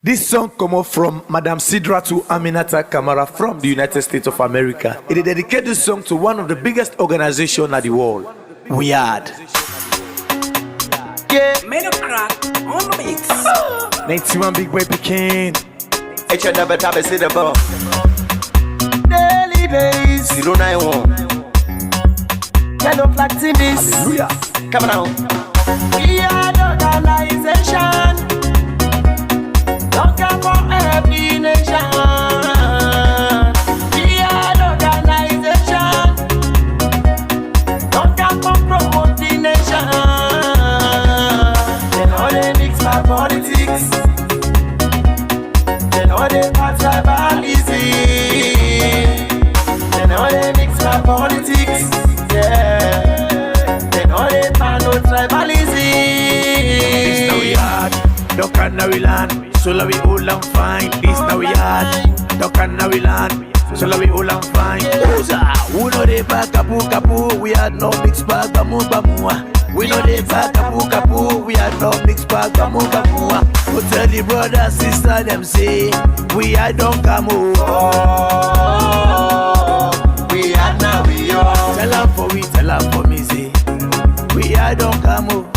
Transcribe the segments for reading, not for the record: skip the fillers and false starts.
This song come up from Madam Sidra to Aminata Kamara from the United States of America. It dedicated this song to one of the biggest organizations in the world, Weird. Yeah, made a crack on the mix. 91 big boy Pekin. It's your double tap, see the ball. Daily days. 091. Yellow flag in this. Hallelujah. Come on. Weird organization. Looking for every nation. Weird organization. Looking for promote the nation. They know they mix my politics. They know they pass tribalism. They know they mix my politics. Yeah. They know they pass no tribalism. This now we hard, duck and now we land. So la we all and fine. This now we hard, duck and now we land. So la we all and fine. Who know they back kapu kapu? We had no mix bag bamu bamu. We know they back kapu kapu. We had no mix bag bamu bamu. Go tell the brother sister them say we had don't come over. We had now we are. Tell them for we, tell them for me say we had don't come over.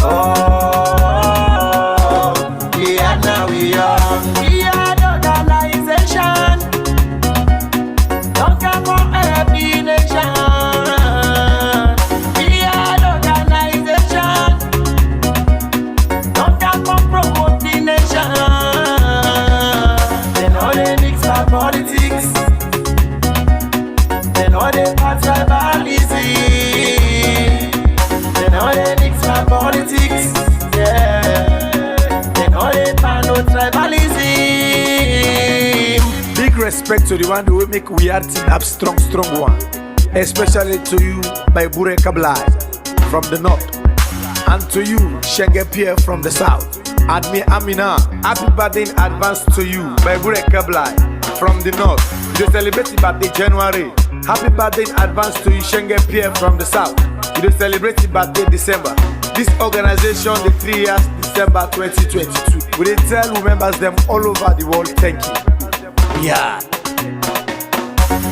We had now we are. We had organization. Don't come from every nation. We had organization. Don't come from promote the nation. They know they mix my politics. They know they pass tribalism. They know they mix my politics. Yeah. They know they pass no tribalism. Big respect to the one who will make Weird team up strong one. Especially to you, by Bure Kablai from the north. And to you, Shenge Pierre from the south. Admi Amina, happy birthday in advance to you, by Bure Kablai from the north. You celebrate your birthday January. Happy birthday in advance to you, Shenge Pierre from the south. You celebrate your birthday December. This organization, the 3 years, December 2022. We dey tell who members them all over the world, thank you. Yeah.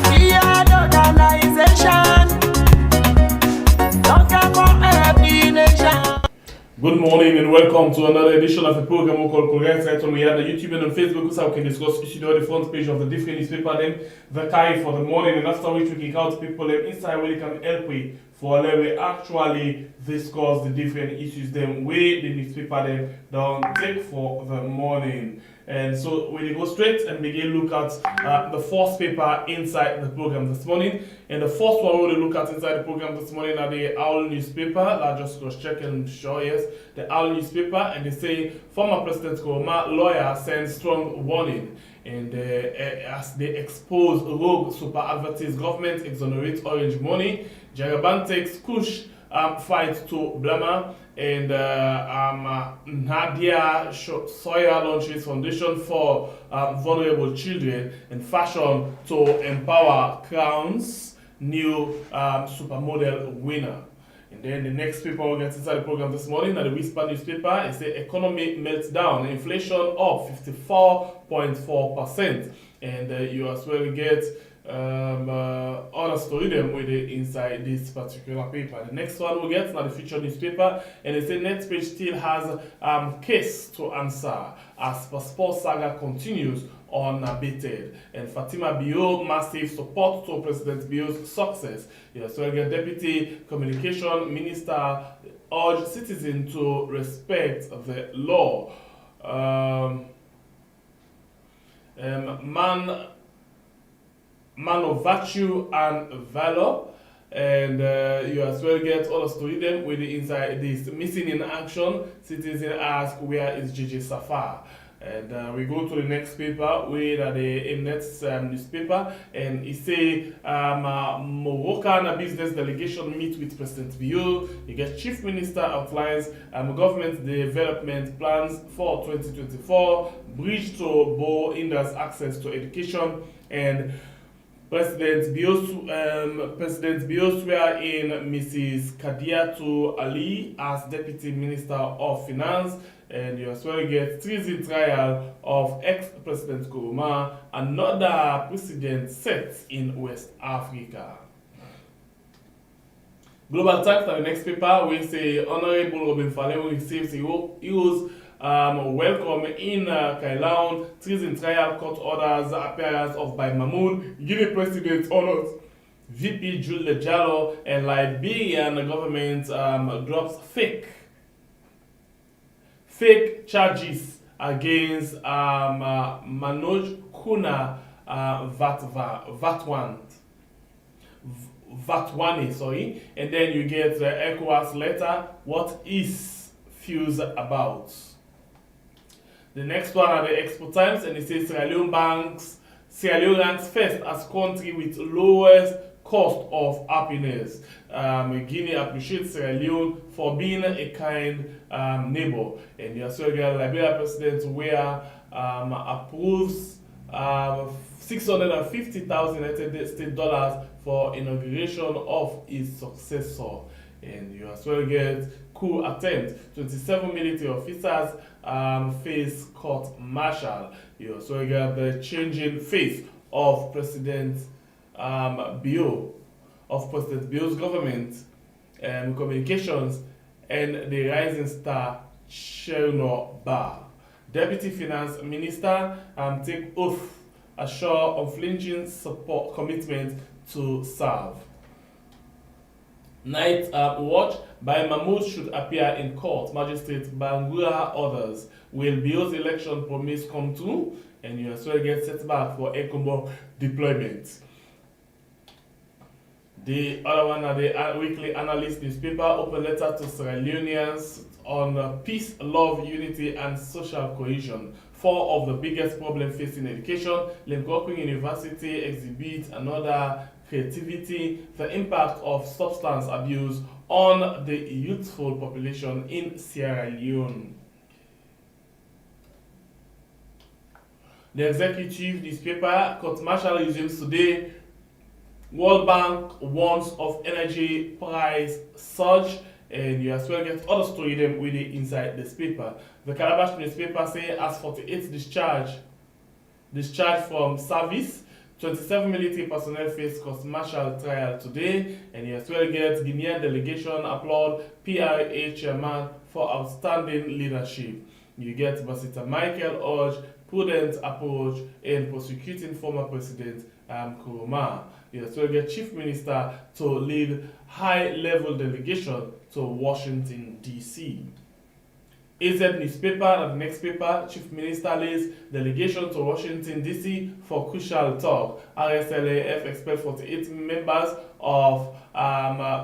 We had organization. Don't come from every nation. Good morning and welcome to another edition of the program we call Correct Right on we have on YouTube and on Facebook, so we can discuss issues on the front page of the different newspaper them, the Kai for the morning, and after which we kick out people them inside where they can help we for let we actually discuss the different issues them where the newspaper them don't take for the morning. And so we go straight and begin look at the first paper inside the program this morning. And the first one we will look at inside the program this morning are the Owl newspaper. I just go check and show yes, the Owl newspaper, and they say former President Koroma lawyer sends strong warning. And as they expose rogue super advertised government exonerate orange money, Jagaban takes Kush fight to Blama, and Nadia Sawyer launches foundation for vulnerable children and fashion to empower Crown's new supermodel winner. And then the next paper we'll get inside the program this morning, at the Whisper newspaper, is the economy meltdown, inflation up 54.4%. And you as well get other story them with the inside this particular paper. The next one we get now the feature newspaper, and it says next page still has case to answer as passport saga continues unabated. And Fatima Bio massive support to President Bio's success. Yes, so again, Deputy Communication Minister urged citizens to respect the law. Man of virtue and valor, and you as well get all the story them with the inside this missing in action. Citizen ask where is JJ Safar, and we go to the next paper with the next newspaper, and it say Moroccan business delegation meet with President Bio. You get Chief Minister outlines government development plans for 2024, bridge to Bo hinders access to education, and President Bio swear in Mrs. Kadiatu Ali as Deputy Minister of Finance, and you as well get treason trial of ex-President Nkrumah, another precedent set in West Africa. Global Times, the next paper, we say Honorable Robin Falemu receives heroes welcome in Kailaun, treason trial, court orders, appearance of by Mamoud, Guinea President honors VP Jules Jallo, and Liberian government drops fake charges against Manoj Kuna Vatwane, and then you get the ECOWAS letter, what is fuse about. The next one are the Expo Times, and it says Sierra Leone ranks first as country with lowest cost of happiness. Guinea appreciates Sierra Leone for being a kind neighbor. And you also get Liberia president where approves 650,000 United States dollars for inauguration of his successor. And you as well get coup attempt. 27 military officers face court martial. You also get the changing face of President Bio's government communications, and the rising star Cherno Bar. Deputy Finance Minister take oath, assure unflinching support commitment to serve. Night watch by Mamoud should appear in court. Magistrate Bangura orders. Will Bio's election promise come true? And you as well get setback for ECOMO deployment. The other one are the weekly analyst newspaper, open letter to Sierra Leoneans on peace, love, unity, and social cohesion. 4 of the biggest problems facing education. Limpopo University exhibits another creativity, the impact of substance abuse on the youthful population in Sierra Leone. The executive newspaper, court martial resumes today. World Bank warns of energy price surge, and you as well get other story them with it inside this paper. The Calabash newspaper say as 48 discharge from service. 27 military personnel face court martial trial today, and you as well get Guinean delegation applaud PRA chairman for outstanding leadership. You get Basita Michael urge prudent approach in prosecuting former president Nkrumah. You as well get chief minister to lead high-level delegation to Washington, D.C. AZ newspaper and the next paper, chief minister leads delegation to Washington, D.C. for crucial talk. RSLAF expels 48 members of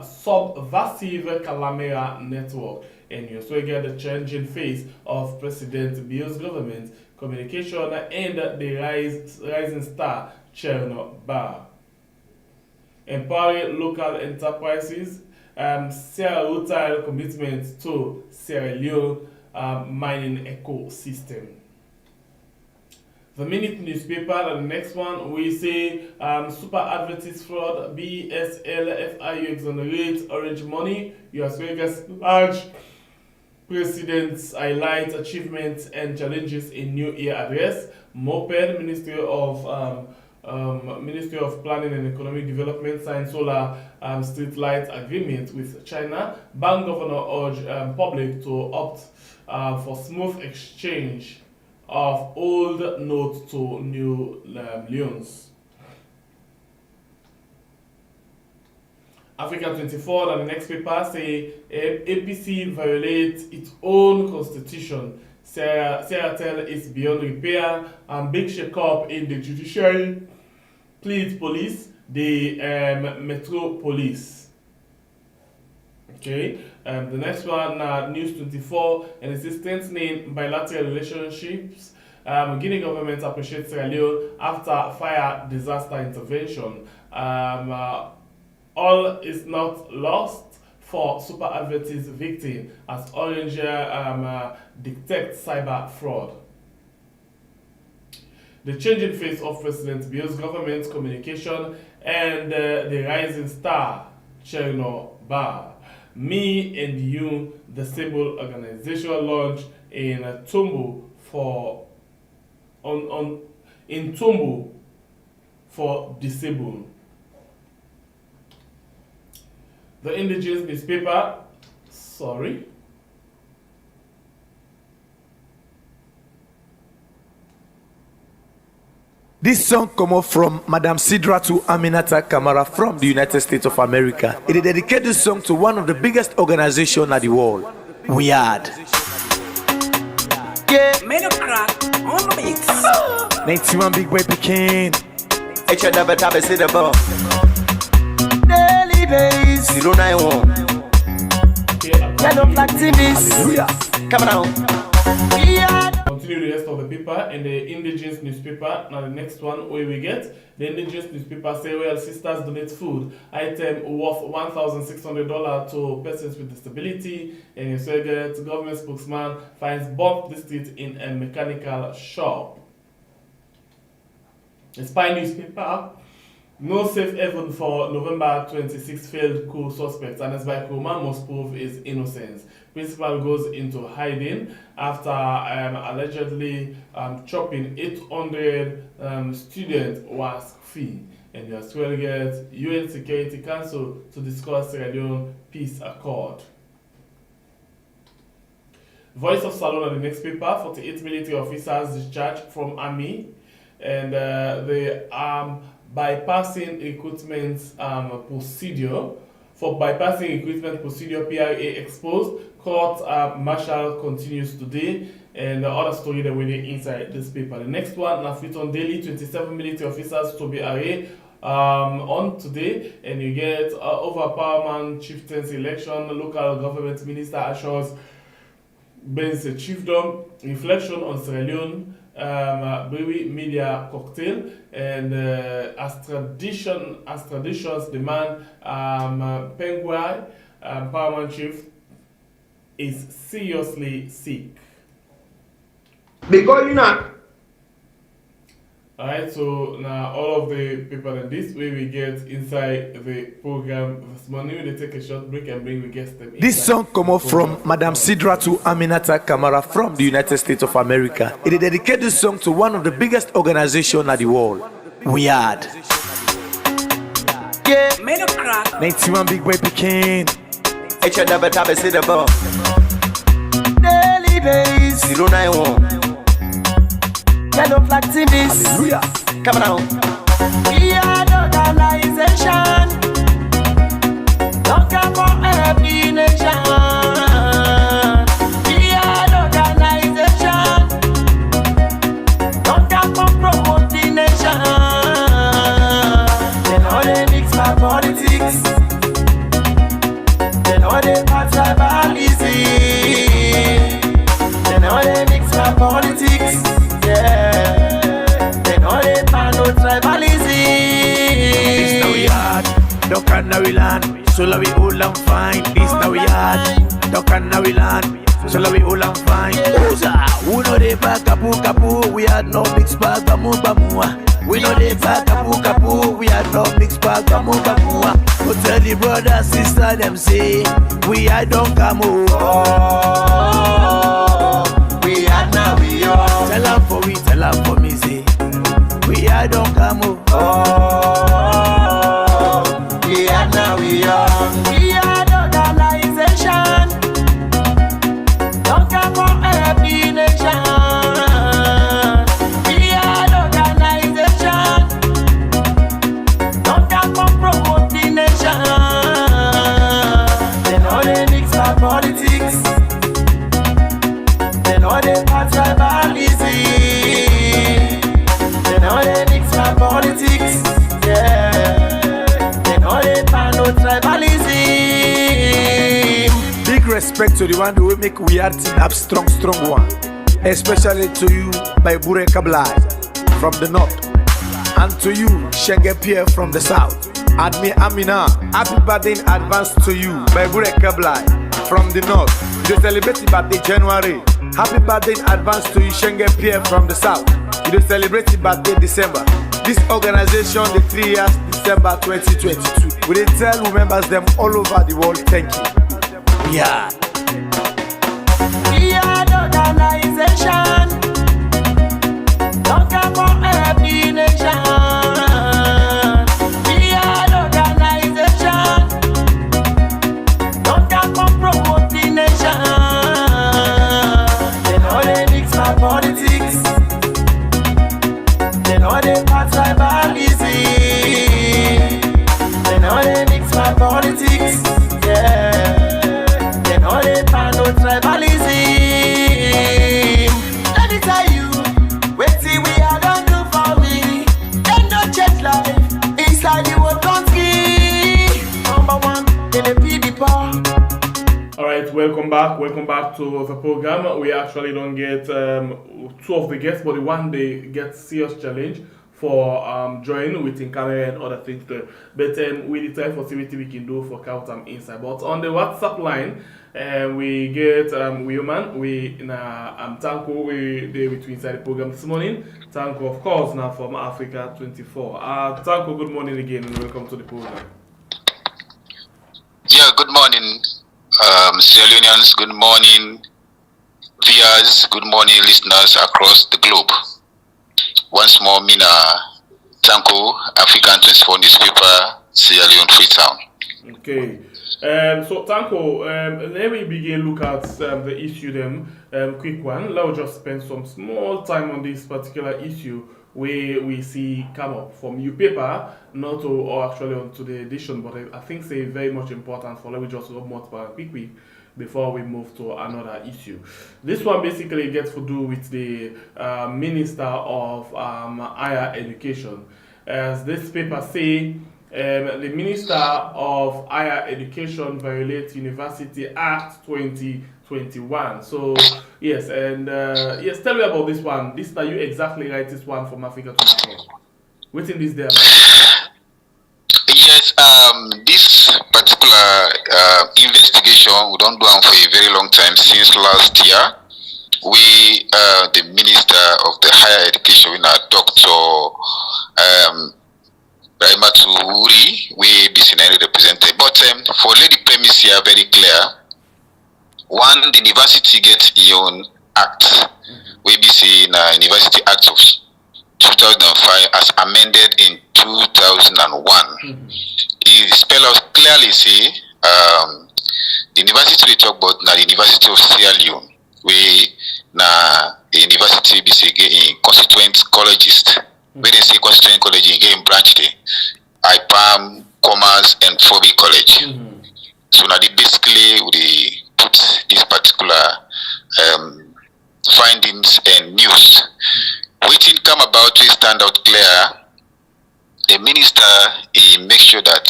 subversive Calamera network. And you also get the changing face of President Bio's government, communication, and the rising star Cherno Bar. Empowering local enterprises, Sierra Leone commitment to Sierra Leone mining ecosystem. The Minute newspaper, and the next one, we say super advertise fraud, BSL, FIU exonerate orange money, US Vegas large presidents highlight achievements and challenges in New Year address. Moped, Ministry of Planning and Economic Development signed solar street light agreement with China. Bank governor urged public to opt for smooth exchange of old notes to new leones. Africa 24 and the next paper say APC violates its own constitution. Seattle is beyond repair, and big shake-up in the judiciary. Plead police, the Metro Police. Okay, the next one, News 24, and it says strengthening bilateral relationships. Guinea government appreciates Sierra Leone after fire disaster intervention. All is not lost for super advertise victim as Orange detects cyber fraud. the changing face of President Bio's government communication, and the rising star, Cherno Bar. Me and You, the symbol organization launched in Tumbu for in Tumbu for disabled. The indigenous newspaper, This song come up from Madam Sidratu Aminata Kamara from the United States of America. It is dedicated this song to one of the biggest organizations at the world, Weird. Yeah, Made of crack on the mix. 91 Big Boy Pekin. daily days. 091. Yellow black TVs. Hallelujah. Come on. Yeah. Continue the rest of the paper and the indigenous newspaper. Now the next one where we get the indigenous newspaper say, well, sisters donate food item worth $1,600 to persons with disability, and you say get government spokesman finds bomb district in a mechanical shop. The spy newspaper. No safe haven for November 26 failed coup suspects, and as by Kurman must prove his innocence. Principal goes into hiding after allegedly chopping 800 students was fee. And you as well get UN Security Council to discuss Sierra Leone peace accord. Voice of Salon on the next paper, 48 military officers discharged from army, and they bypassing recruitment procedure. For bypassing recruitment procedure, PRA exposed. Court martial continues today, and the other story that we need inside this paper. The next one, Nafiton Daily, 27 military officers to be arrayed on today, and you get overpowerment chieftain's election, local government minister assures Ben's chiefdom, reflection on Sierra Leone, Brewery Media Cocktail, and as traditions demand, Penguai, Paramount Chief, is seriously sick. Because you know. Alright, so now all of the people in this way we get inside the program this morning. We take a short break and bring the guests them. This song come up from Madam Sidratu Aminata Kamara from the United States of America. It is dedicated this song to one of the biggest organizations at the world, Weird. Yeah. Made of crack. 91 Big Boy Pekin. Daily days. 091. Yellow black TVs. Hallelujah. Come on. Yeah, organization. Don't come for every nation. Yeah, organization. Don't come for promote the nation. They know they mix my politics. They know they pass tribalism. They know they mix my politics. Yeah, they know they pan no tribalism. This now we hard, don't can now we land, so la we all and fine. This now we hard, don't can now we land, so la we all and fine. Uza, we know they back kapu, we had no mix bag bamu. We know they back kapu, we had no mix bag bamu. Go tell the brother, sister, them say, we are don't come over. We are now we are. Tell them for me, say, we are don't come over. We are now we are. We are the organization. Don't come for every nation. We are the organization. Don't come for promote the nation. They know they mix our politics. They know they pass tribalism. They know they mix my politics. Yeah. They know they pan no tribalism. Big respect to the one who will make Weird team up strong one. Especially to you, by Bure Kablai from the north. And to you, Shenge Pierre from the south. Admi Amina, happy birthday in advance to you, by Bure Kablai from the north. You celebrate your birthday January. Happy birthday in advance to you, Shenge Pierre from the south. we dey celebrate the birthday December. This organization the 3 years December 2022. We dey tell we members them all over the world thank you. Yeah. We are the organization. Don't care for every nation. We are the organization. Don't care for promote the nation. They know they mix my politics. They know they pass tribalism. They know they mix my politics. Yeah. They know they pass no tribalism. Let me tell you, wait till we are done do for me. Ain't no change life inside the world country. Number one in the people. Alright, welcome back to the program. We actually don't get two of the guests, but the one they get serious challenge for join within camera and other things there. But we try for see what we can do for count inside. But on the WhatsApp line, we get woman, we Tanko, we there with inside the program this morning. Tanko, of course, now from Africa 24. Tanko, good morning again and welcome to the program. Yeah, good morning, Sierra Leoneans, good morning, viewers, good morning, listeners across the globe. Once more, Mina Tanko, African 24 newspaper, Sierra Leone, Freetown. Okay. So Tanko, let me begin look at the issue then, quick one. Let's just spend some small time on this particular issue where we see come up from your paper, not to, or actually onto the edition, but I think it's very much important for let me just go more quickly before we move to another issue. This one basically gets to do with the Minister of Higher Education. As this paper say, the Minister of Higher Education violates University Act 2021. So yes, and yes, tell me about this one. This are you exactly right? This one from Africa 24. What's in this there? Yes, this particular investigation we don't do it for a very long time since last year. We, the Minister of the Higher Education, Dr. Raimatu Uri, we be represented. But for lady premise here, very clear. One, the university gets its own act. We be seeing University Act of 2005 as amended in 2001. The spell out clearly say the university we talk about now the University of Sierra Leone. We na the university be say in constituent colleges. When they say constituent college in branch there, IPAM, Commerce and Phoebe College. So now they basically we put this particular findings and news. Waiting come about to stand out clear. The minister he make sure that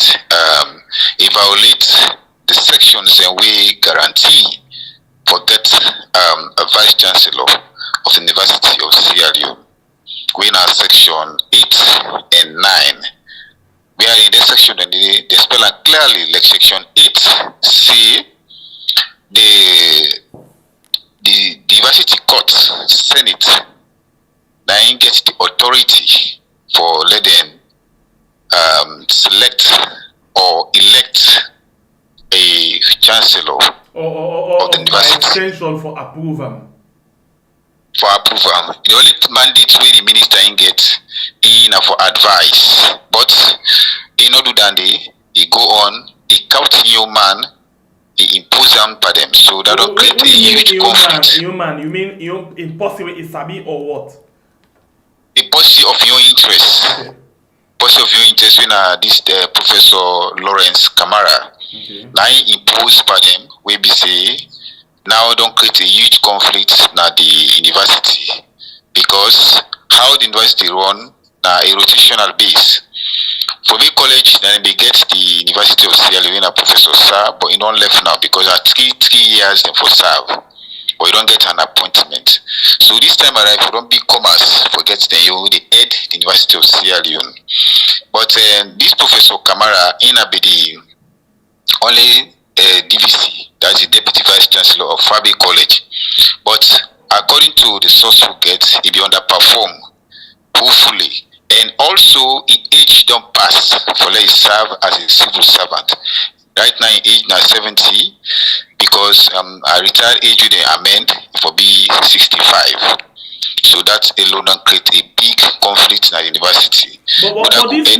he violates the sections and we guarantee for that a vice chancellor of the University of Sierra Leone. We in our section 8 and 9. We are in this section and they spell out clearly like section 8 say the University Court Senate then gets the authority for let them select or elect a chancellor of the university. Extension for approval. For approval. The only mandate where the minister get in for advice. But in order than he go on, he count new man, he impose them by them. So that don't create a huge conflict. Human, you mean impossible is sabi or what? A policy of your interest. Okay. Policy of your interest when this Professor Lawrence Kamara. Okay. Now he imposed by them, we be say now don't create a huge conflict na the university because how the university run na a rotational base. For the college, then they get the University of Sierra Leone Professor Sir, but he don't left now because at 3 years then for serve, but you don't get an appointment. So this time around, if you don't be commerce, forget then you the head the University of Sierra Leone. But this Professor Kamara in a the only DVC, that's the Deputy Vice Chancellor of Fabi College. But according to the source who gets, he be underperformed hopefully. And also, in age don't pass for let serve as a civil servant. Right now, in age now 70, because I retired age with the amend for be 65. So that alone don't create a big conflict in the university. But this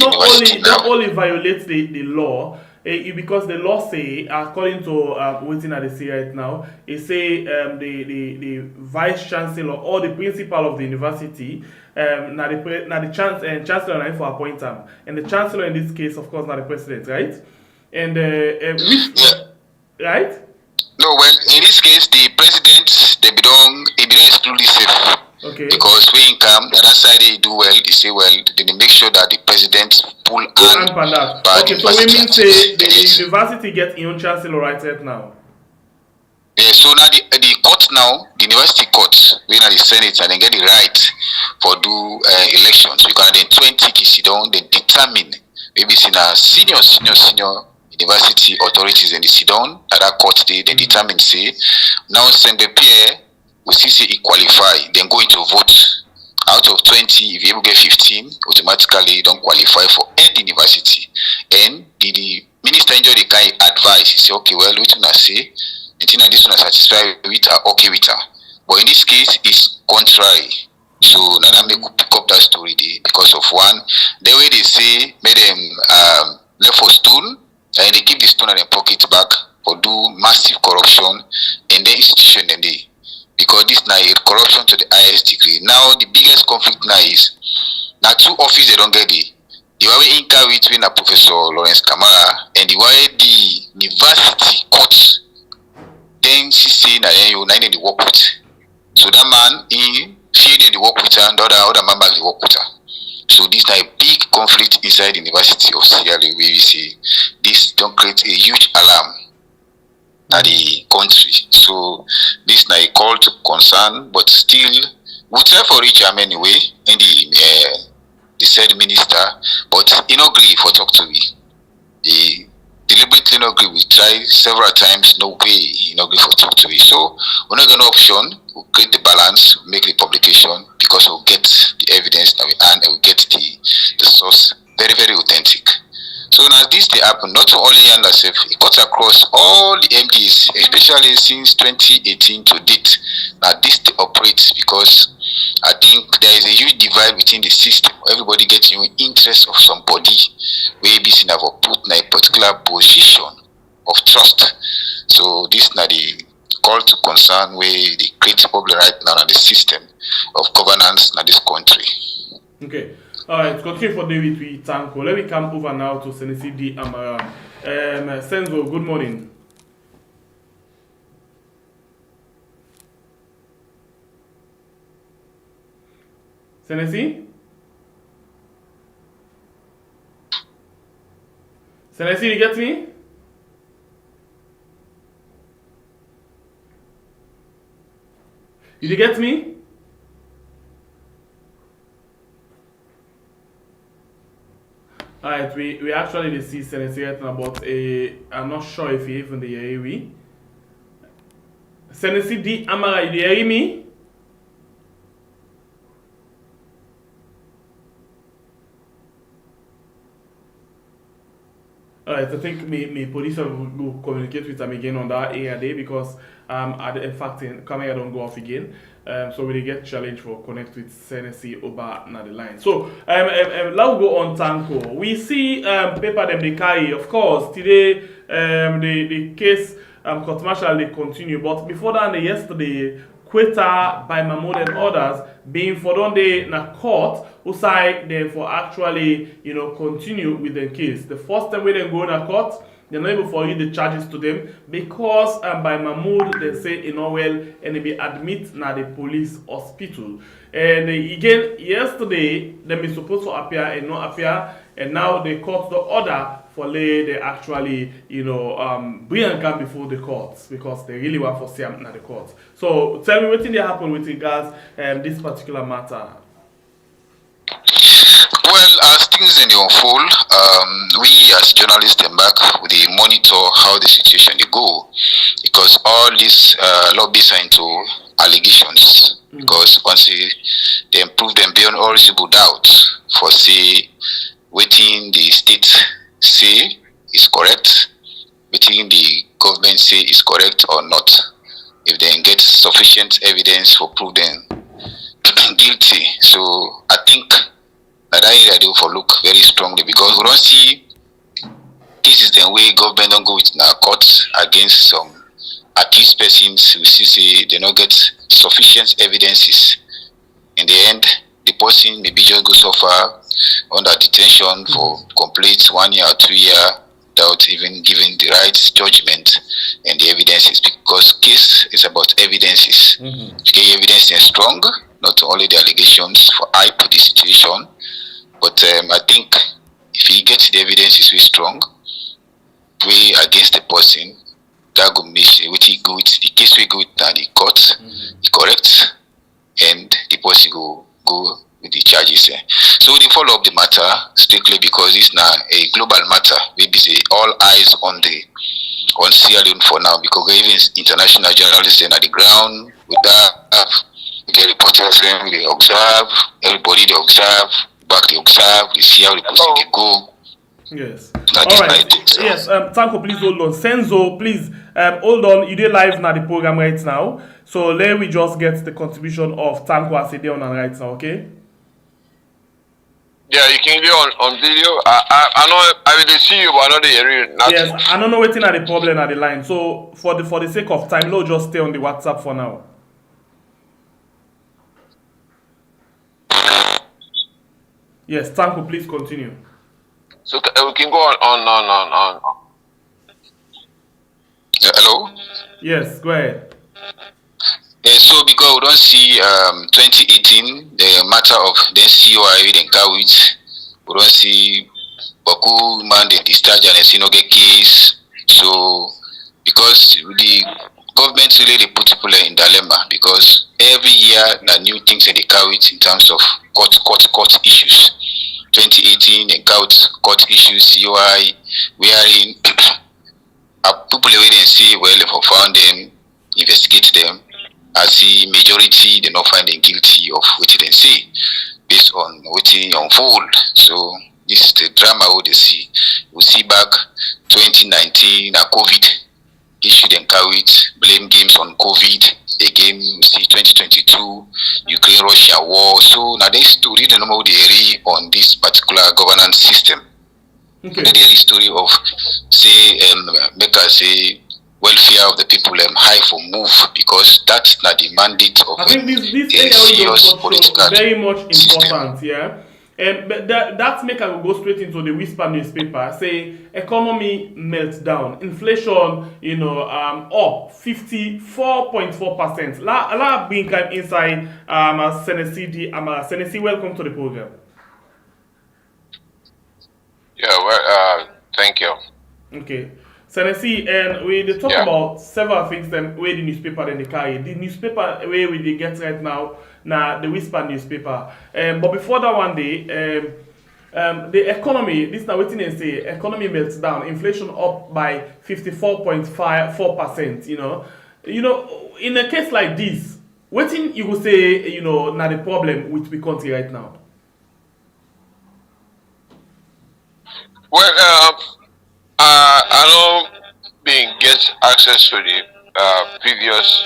not only violates the law, because the law say, according to waiting at the see right now, it say the vice chancellor or the principal of the university, now the chancellor for appoint them, and the chancellor in this case, of course, not the president, right? And right? No, well, in this case, the president they belong exclusively safe. Okay. Because when come the other side they do well, they say well, they make sure that the president pull hand. Okay, so we mean say the university gets its own chancellor right now. Yeah, so now the court now, the university court, we are the Senate and they get the right for do elections because then 20 sit down, they determine maybe see now senior university authorities and they sit down at that court they determine say now send the peer we see it qualify, then go into vote. Out of 20, if you able get 15, automatically you don't qualify for any university. And the minister enjoy the kind advice. He say, okay, well, what I say, and this one satisfied with her, okay with her. But in this case, it's contrary. So now me could pick up that story there because of one, the way they say, made them left for stone, and they keep the stone in their pocket back or do massive corruption in the institution and they. Because this now is corruption to the highest degree. Now the biggest conflict now is now two offices they don't get the way in between a Professor Lawrence Kamara and the way the university court then she say na you nine the work with. So that man he did the work with her and the other man back the work with her. So this now a big conflict inside the University of Sierra Leone where we see this don't create a huge alarm at the country. So this now a call to concern, but still we try for reach him anyway in the said minister, but he no agree for talk to me. He deliberately no agree. We try several times, no way he no agree for talk to me. So we're not gonna option, we'll create the balance, make the publication because we'll get the evidence that we and we'll get the source very, very authentic. So now this they happen not only under self, it cuts across all the MDs, especially since 2018 to date. Now this they operates because I think there is a huge divide within the system. Everybody gets your interest of somebody where be seen have put in a particular position of trust. So this now the call to concern where they create problem right now in the system of governance in this country. Okay. Alright, continue for David with Tanko. Let me come over now to Senesi D. Amara. Senzo, good morning. Senesi? Senesi, you get me? Did you get me? Alright, we actually see Senesi right now, but I'm not sure if you even hear me. Senesi D. Amara, you hear me? Alright, I think my producer will communicate with them again on that area day because in fact camera don't go off again. So we get challenge for connect with Senesi Oba na the line. So let's go on Tanko. We see paper them they carry. Of course, today the case court martial they continue, but before that yesterday Quetta by Mamoud and others being for done day na court who side them for actually continue with the case. The first time we then go na court, they're not able for you the charges to them because by Mamoud they say well and they be admit na the police hospital. And again yesterday them is supposed to appear and not appear, and now the court the order for they actually bring and come before the courts because they really want for see them na the court. So tell me what thing they happen with regards this particular matter. Well, as things unfold, we as journalists back we monitor how the situation they go because all these lobbies are into allegations because once they prove them beyond all reasonable doubt for say waiting the state say is correct, waiting the government say is correct or not. If they get sufficient evidence for prove them guilty, so I think that area they will for look very strongly because we don't see cases the way government don't go with now courts against some accused persons. We see say they don't get sufficient evidences. In the end, the person maybe just go suffer under detention for complete 1 year or 2 years without even giving the right judgment and the evidences because case is about evidences. The evidence is strong, not only the allegations for hype the situation, but I think if you get the evidence is very strong, way against the person, that go make the case we go with the court, correct, and the person go with the charges. So they follow up the matter strictly because it's now a global matter. Maybe say all eyes on Sierra Leone for now because even international journalists at the ground with that, the reporters they observe, everybody they observe, back they observe, they see how the person they go. Yes. That All is right. my take, sir. Yes. Tanko, please hold on. Senzo, please hold on. You did live now the program right now. So let we just get the contribution of Tanko as a day on right now, okay? Yeah, you can be on video. I know I will see you, but I know the area. Yes, I don't know waiting at the problem at the line. So for the sake of time, let's just stay on the WhatsApp for now. Yes, Tanko, please continue. So we can go on. Hello? Yes, go ahead. So because we don't see 2018, the matter of the COI and Kawit, we don't see Baku man the discharge and Sinoge case. So because the government really they put people in dilemma because every year there are new things in the Kawit in terms of court issues. 2018 and court issues, COI, wherein people wait and see well if we found them, investigate them. I see majority they not find them guilty of what they see based on what they unfold. So this is the drama what they see. We see back 2019 COVID issue and blame games on COVID. Again, we see 2022 Ukraine-Russia war. So now there's to read the normal theory on this particular governance system. Okay. The story of say make us say welfare of the people high for move because that's not the mandate of I think this area serious is political very much system. important, yeah. But that make I go straight into the Whisper newspaper. Say economy meltdown, inflation, up 54.4%. La being kind inside Senesi, welcome to the program. Yeah, well, thank you. Okay. Senesi, and we they talk about several things then where the newspaper then they carry. The newspaper where we they get right now the Whisper newspaper. But before that one day, the economy, this now waiting and say economy melts down, inflation up by 54.4%, in a case like this, waiting you will say, now the problem with the country right now. Well, I know being get access to the previous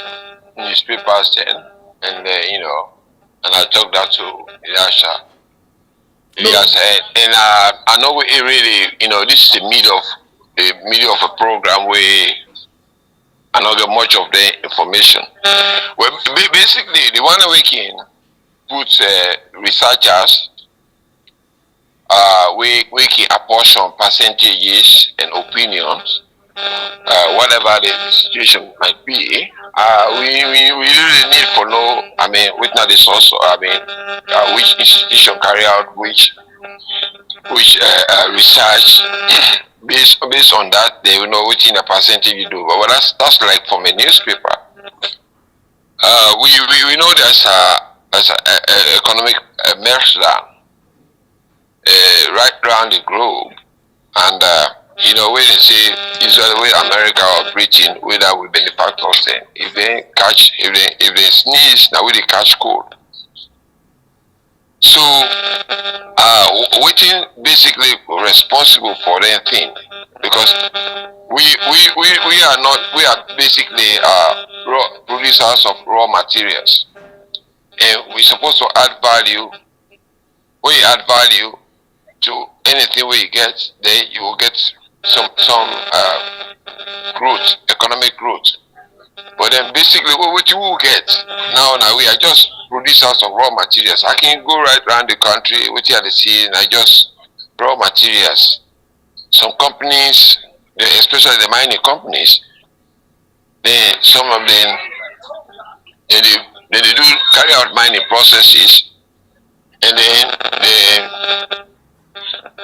newspapers then, and and I talked that to Ilyasha. And I know we really, this is the middle of a program where I don't get much of the information. Well, basically, the one we can put researchers. We can apportion percentages and opinions, whatever the situation might be. We really need to know. Which not the source. Which institution carry out which research. Based on that, they will know which in a percentage you do. But that's like from a newspaper. We know there's a economic meltdown. Right around the globe, and You know, when they say Israel, with America or Britain, whether we benefactors them. If they catch, if they sneeze, now we they catch cold. So, waiting basically responsible for their thing, because we are not, we are basically raw producers of raw materials, and we're supposed to add value. When you add value to anything we get, then you will get some growth, economic growth. But then basically what you will get now we are just producers of raw materials. I can go right around the country, which you are seeing, I just raw materials. Some companies, especially the mining companies, then some of them they do carry out mining processes, and then they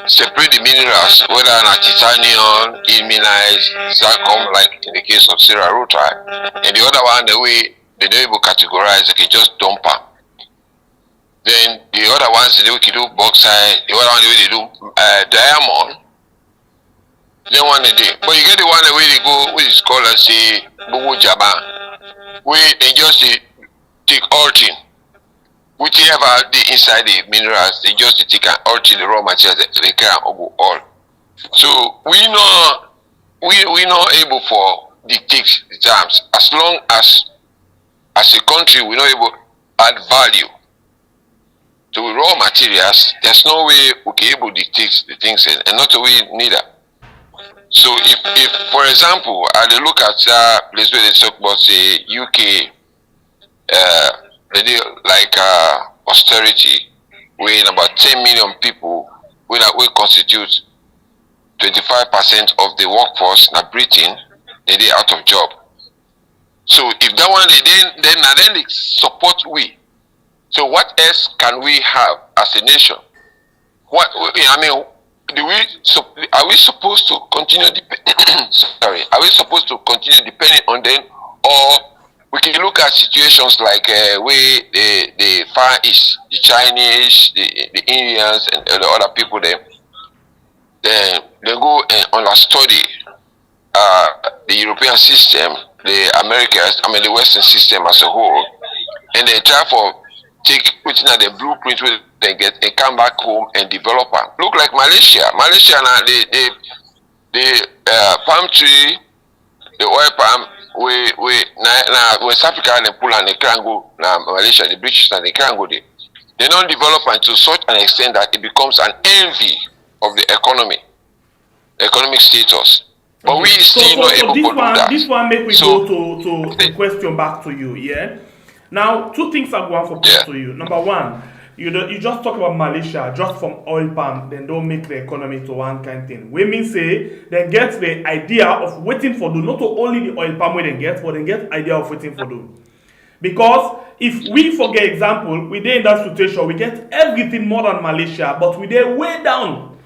separate the minerals, whether titanium, ilmenite, zircon, like in the case of Sierra Rota, and the other one, the way they don't even categorize, they can just dump them. Then the other ones, they can do bauxite, the other one, the way they do diamond. Then one they do. But you get the one the way they go, which is called as say Bubu Jaba, where they just take all thing. Whichever they inside the minerals, they just take and alter the raw materials, they can all. So we not able for dictate the terms. As long as a country we not able to add value to raw materials, there's no way we can able to dictate the things, and not a way neither. So if for example, I look at place where they talk about say UK, they do like austerity, where about 10 million people will constitute 25% of the workforce in Britain, they out of job. So if that one then they support we. So what else can we have as a nation? What I mean, are we supposed to continue sorry, are we supposed to continue depending on them, or we can look at situations like where the Far East, the Chinese, the Indians, and the other people there, they go and understudy the European system, the Americas, I mean the Western system as a whole, and they try for take within the blueprint where they get and come back home and develop them. Look like Malaysia. Malaysia now the palm tree, the oil palm. West Africa and pull and they can't go Malaysia, the British and they can't go there. They don't develop until such an extent that it becomes an envy of the economic status. But we still not able to do that. This one make we go to the question back to you, yeah? Now, two things are going for to you. Number one, you just talk about Malaysia, just from oil palm, then don't make the economy to one kind thing. We mean say, then get the idea of waiting for do, not only the oil palm we then get, but then get idea of waiting for do. Because if we forget example, we there in that situation, we get everything more than Malaysia, but we there way down.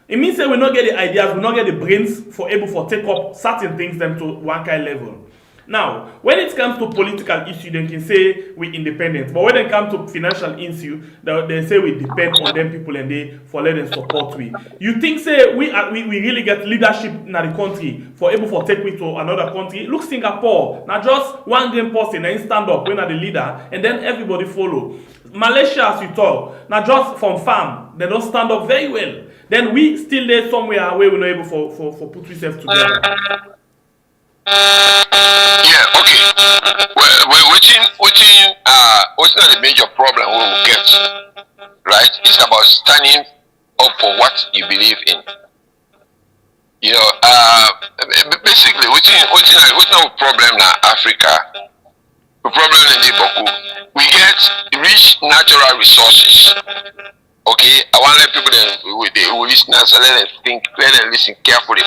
It means that we not get the ideas, we not get the brains for able for take up certain things them to one kind level. Now, when it comes to political issue, they can say we independent. But when it comes to financial issue, they say we depend on them people and they for let them support we. You think say we really get leadership in the country for able for take we to another country? Look Singapore. Now just one game person and stand up when are the leader and then everybody follow. Malaysia as you talk, now just from farm, they don't stand up very well. Then we still there somewhere where we're not able for put ourselves together. Yeah, okay. Well, what's not the major problem we will get, right? It's about standing up for what you believe in. You know, basically, what's our problem now, Africa? The problem in the we get rich natural resources. Okay, I want to let people who listen and let them listen carefully.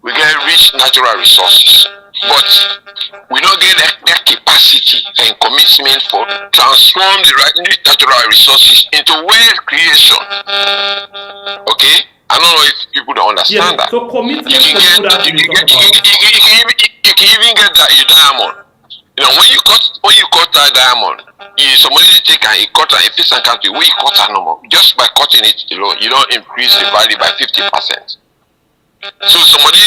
We get rich natural resources, but we don't get that capacity and commitment for transform the natural resources into wealth creation. Okay, I don't know if people don't understand that. So commitment you can even get that your diamond. You know, when you cut that diamond, somebody take and cut and if it's a country, we cut no more. Just by cutting it, you don't increase the value by 50%. So somebody,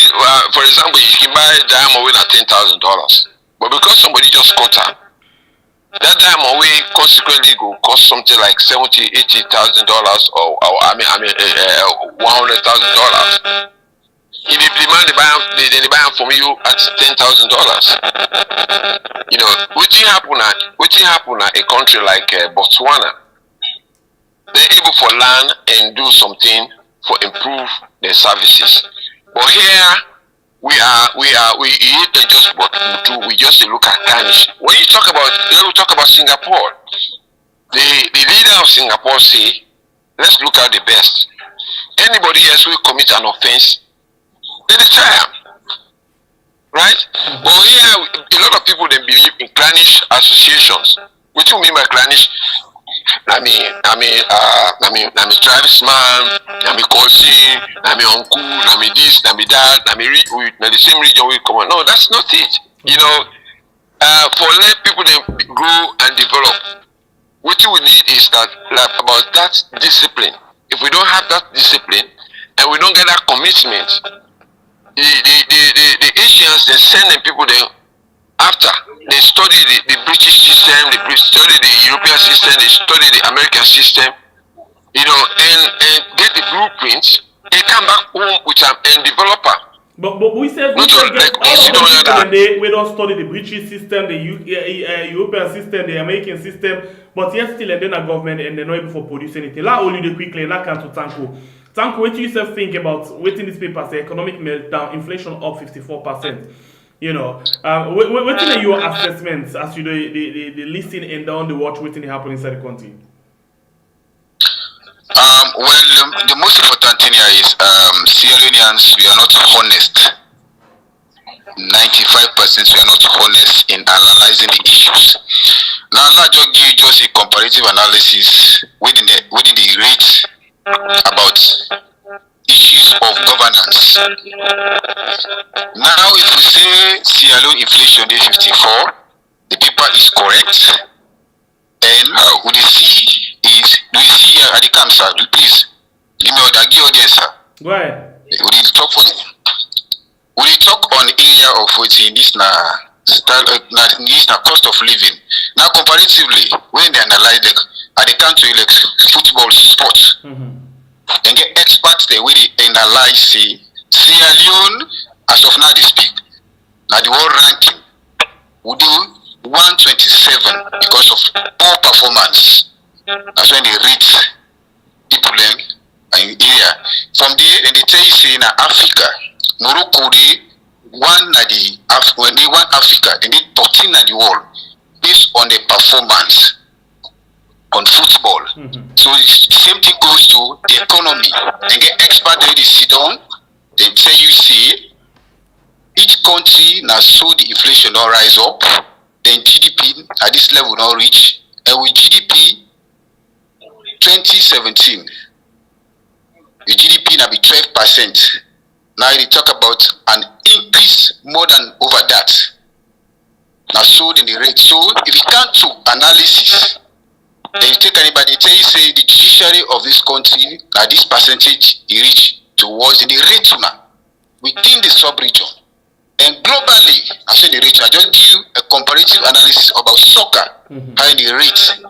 for example, you can buy diamond with $10,000, but because somebody just cut her, that diamond will consequently go cost something like $70,000-$80,000 or $100,000. If the demand they buy them from you at $10,000, you know, what happen at a country like Botswana, they're able for land and do something for improve their services. But here we eat and just what we do. We just look at garnish. When you talk about, we talk about Singapore. The leader of Singapore say, let's look at the best. Anybody else will commit an offense, they try them, right? But here a lot of people they believe in clannish associations. What do you mean by clannish? I mean tribesman, I mean cousin, I mean uncle, I mean this, I mean that, I mean the same region we come on. No, that's not it. You know, for let people then grow and develop. What we need is that about that discipline. If we don't have that discipline and we don't get that commitment, the Asians they send them people there after they study the British system, they study the European system, they study the American system, you know, and get the blueprints, they come back home with and develop them. But we said we don't study the British system, the European system, the American system, but yet still and then a government and they're not able to produce anything. Like only the quickly, like can to Tanko. Tanko, what do you yourself think about waiting this paper say economic meltdown, inflation up 54%? You know, what are your assessments as you do the listen and down the watch waiting happen inside the country? Well, the most important thing here is Sierra Leoneans, we are not honest. 95% we are not honest in analyzing the issues. Now, I'll just give you just a comparative analysis within the rate about issues of governance. Now, if we say Sierra Leone inflation day 54, the paper is correct. And what we see is, do you see here at the camp, sir? Please, give me the audience, sir. Go ahead. We talk on the area of waiting this cost of living. Now, comparatively, when they analyze at the country like football sports, and get experts there where they analyze Sierra Leone as of now they speak. Now the world ranking would do 127 because of poor performance. That's when they rate people in area. From there, and they tell you say in Africa, Morocco they when they want Africa, they need 13 at the world based on the performance on football. So the same thing goes to the economy. They get expert there, they sit down, they tell you see each country now so the inflation don't rise up, then GDP at this level not reach, and with GDP 2017 the GDP now be 12%. Now they talk about an increase more than over that. Now so then the rate. So if you can't do analysis, then you take anybody tell you say the judiciary of this country now this percentage you reach towards in the rate now within the sub-region. And globally, I say the rate, I just give you a comparative analysis about soccer, how in the rate.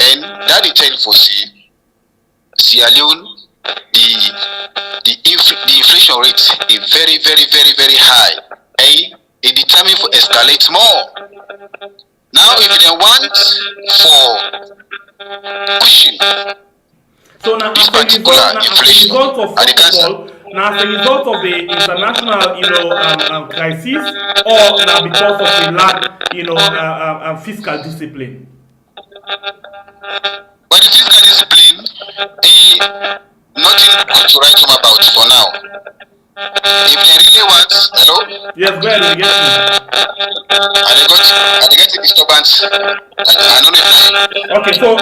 And that they tell you for Sierra Leone, the inflation rate is very, very, very, very high. And it determined for escalate more. Now, if they want for pushing so now, this particular inflation, now as a result of the international, crisis, or now because of the lack, fiscal discipline. But the fiscal discipline, nothing good to write home about for now. If they really want, hello? Yes, go ahead, we get you. And they get a disturbance. I don't know if okay, so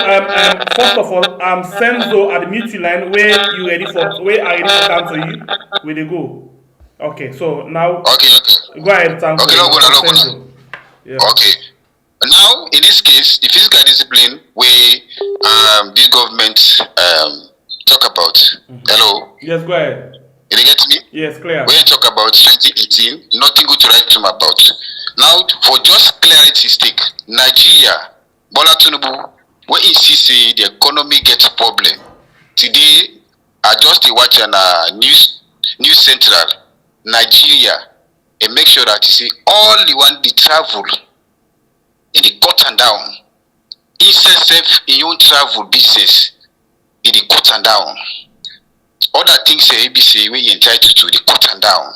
first of all, Senzo at the mute line, where are you ready for come to you? Where they go? Okay, so now okay. Go ahead, Tanko. Okay, no. Yeah. Okay. Now in this case, the physical discipline where this government talk about. Hello? Yes, go ahead. You dey get me? Yes, clear. When you talk about 2018, nothing good to write home about. Now, for just clarity's sake, Nigeria, Bola Tinubu, when he see the economy gets problem, today, I just watch an news central, Nigeria, and make sure that you see all the one the travel, and they cut and down. Instead in your travel business, they cut and down. Other things say ABC where you entitled to, they cut and down.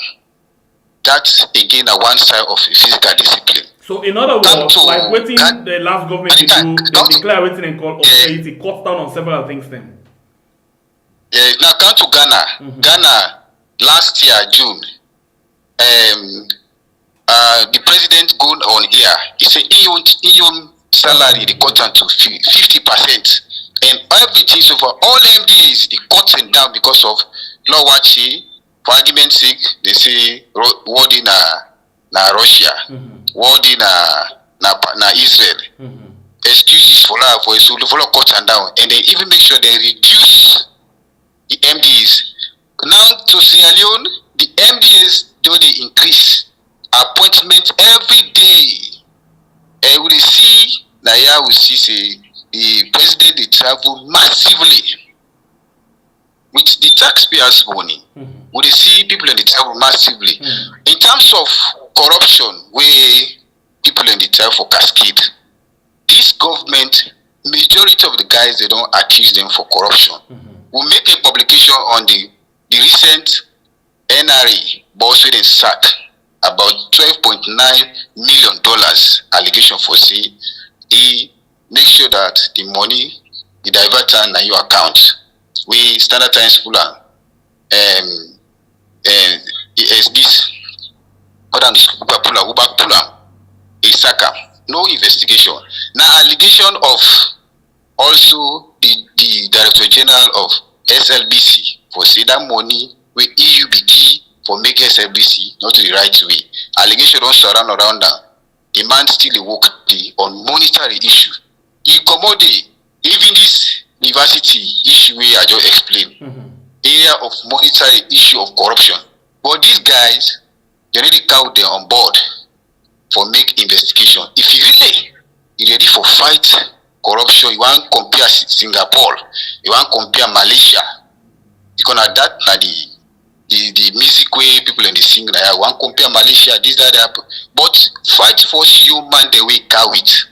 That's again a one side of physical discipline. So in other words, like waiting the last government to do, they declare waiting and call austerity, cut down on several things then. Yeah, now come to Ghana. Ghana last year June, the president go on here. He said EON salary they cut down to 50%, and everything so far all MDs they cutting down because of law watching. For argument's sake, they say war in na Russia, war in na Israel. Excuses for that for so follow cut and down, and they even make sure they reduce the MDs. Now to Sierra Leone, the MDs do they increase appointment every day. And we see now we see say the president they travel massively with the taxpayers' money. We see people in the travel massively. In terms of corruption, where people in the travel for cascade, this government, majority of the guys they don't accuse them for corruption. We'll make a publication on the recent NRA boss in sack about $12.9 million allegation for say he make sure that the money he divert on your account. We Standard Times pull is this other pull a sacker. No investigation. Now allegation of also the Director General of SLBC for say that money with EU be key for make SLBC not the right way. Allegation don't surround around that. The man still work on monetary issue. He commodity even this university issue where I just explained. Area of monetary issue of corruption. But these guys, they really count them on board for make investigation. If you ready for fight corruption, you want to compare Singapore, you want to compare Malaysia, because that na the music way people in the sing now, you want to compare Malaysia, this that. But fight for human the way cow it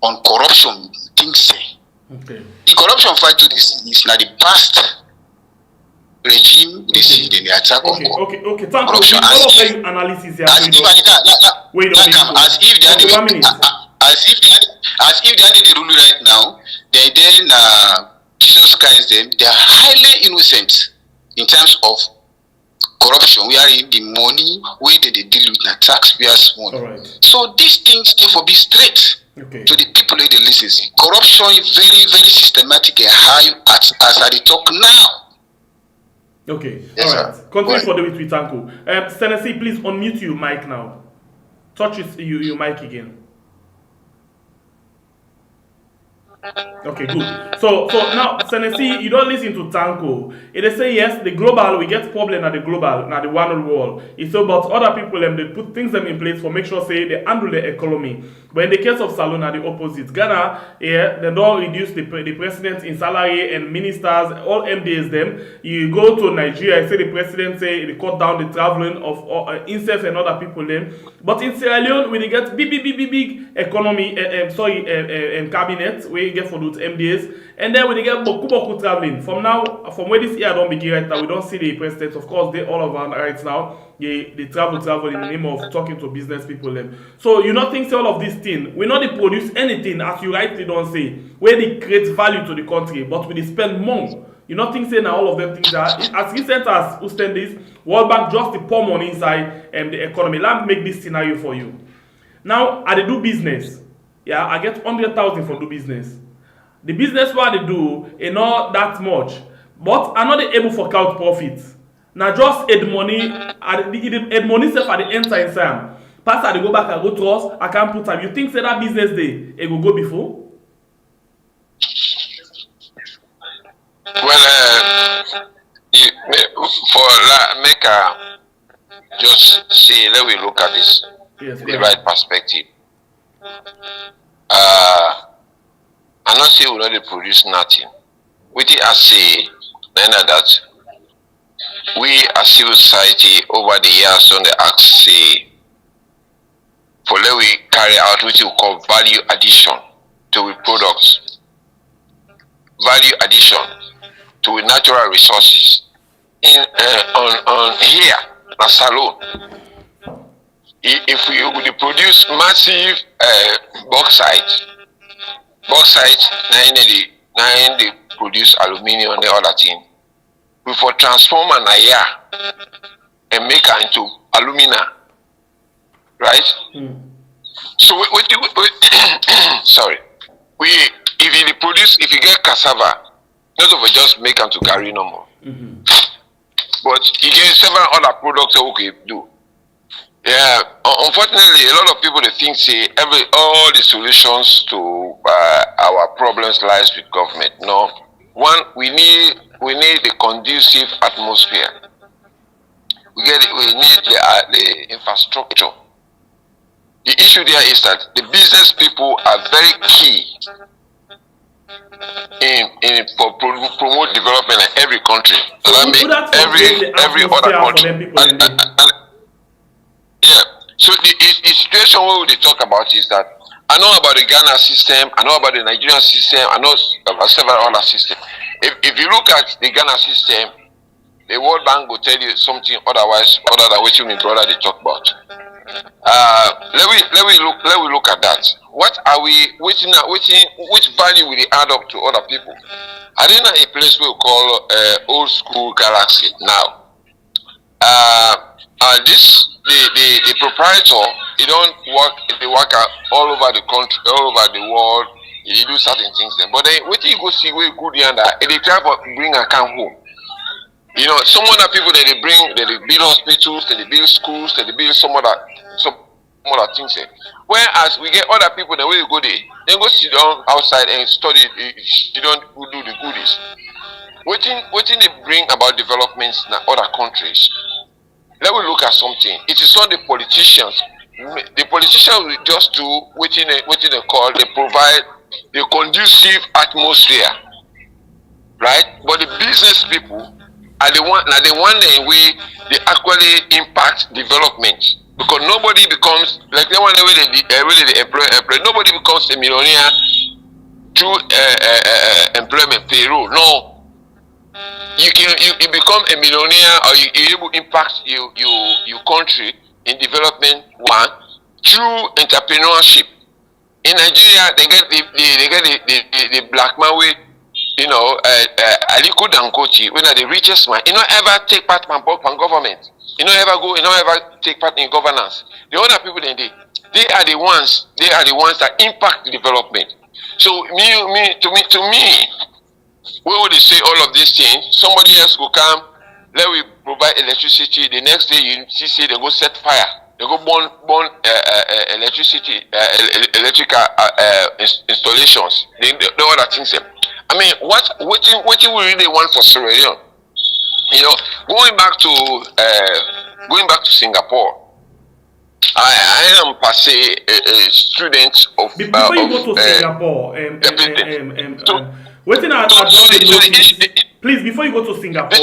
on corruption things say. Okay. The corruption fight to this is now the past regime they see the attack on corruption. As if they are the rule right now, then Jesus Christ them they are highly innocent in terms of corruption. We are in the money where they deal with the taxpayers' money. Right. So these things therefore be straight. Okay. To the people that they listen. Corruption is very, very systematic and high as I talk now. Okay. Yes, all right. sir. Continue for the with Tanko. Tennessee, please unmute your mic now. Touch your mic again. Okay, good. So now, Tennessee, you don't listen to Tanko. They say yes, the global, we get problem at the global, not the one world. It's about other people, and they put things them in place for make sure say they handle the economy. But in the case of Salon, are the opposite. Ghana, yeah, they don't reduce the president in salary and ministers, all MDs them. You go to Nigeria, I say the president say they cut down the traveling of himself and other people them. But in Sierra Leone, we get big economy, and cabinet, we get for those MDs, and then we get boku traveling. From where this year don't begin right now, we don't see the president. Of course, they all over right now. They travel in the name of talking to business people them. So you not think say all of these things, we not they produce anything as you rightly don't say, where they create value to the country, but we they spend more. You not think say now all of them things are as recent as who stand this World Bank just to pour money inside the economy. Let me make this scenario for you. Now I do business. Yeah, I get 100,000 for do business. The business what they do is not that much, but I'm not able for count profits. Now just add money, add money self at the end time. Pass I go back, I go trust, I can't put time. You think say that business day, it will go before? Well, make just see, let me look at this Yes, the right perspective. I'm not saying we not produce nothing. We did say then that we as civil society over the years on the act say for let we carry out what you call value addition to the products. Value addition to the natural resources in on here as salon. If we would produce massive bauxite, now they produce aluminium and the other thing. We for transform an aya and make her into alumina, right? So sorry. If you get cassava, not of just make them to carry no more. But you get several other products that we can do. Yeah, unfortunately, a lot of people they think say all the solutions to our problems lies with government. No, one we need a conducive atmosphere. We need the infrastructure. The issue there is that the business people are very key for promote development in every country. So every other country. Yeah. So the situation where we talk about is that I know about the Ghana system, I know about the Nigerian system, I know about several other systems. If you look at the Ghana system, the World Bank will tell you something otherwise other than what my brother they talk about. Let we look at that. What are we which value will it add up to other people? I think a place we call old school galaxy now. The proprietor, he don't work out all over the country, all over the world. He do certain things then. But then what you go see where good yonder, they try to bring a account home. You know, some other people that they bring, they build hospitals, they build schools, they build some other things. Whereas we get other people that way you go there, they go sit down outside and study. You don't do the goodies. What they bring about developments in other countries. Let me look at something. It is not the politicians. The politicians will just do what they call, they provide the conducive atmosphere, right? But the business people are the one in way they actually impact development, because nobody becomes like the one way they employ. Nobody becomes a millionaire through employment payroll. No. You become a millionaire, or you able to impact your country in development one through entrepreneurship. In Nigeria, they get the black man way, you know, Aliko Dangote, when are the richest man. You don't ever take part in government. You don't ever take part in governance. The other people they are the ones that impact development. So to me. Where would they say all of these things? Somebody else will come, let we provide electricity. The next day you see they go set fire. They go burn electricity, electrical installations. They other things. I mean, what we really want for Sierra Leone? You know, going back to Singapore. I am per se a student of. Before you go to Singapore, please, before you go to Singapore, what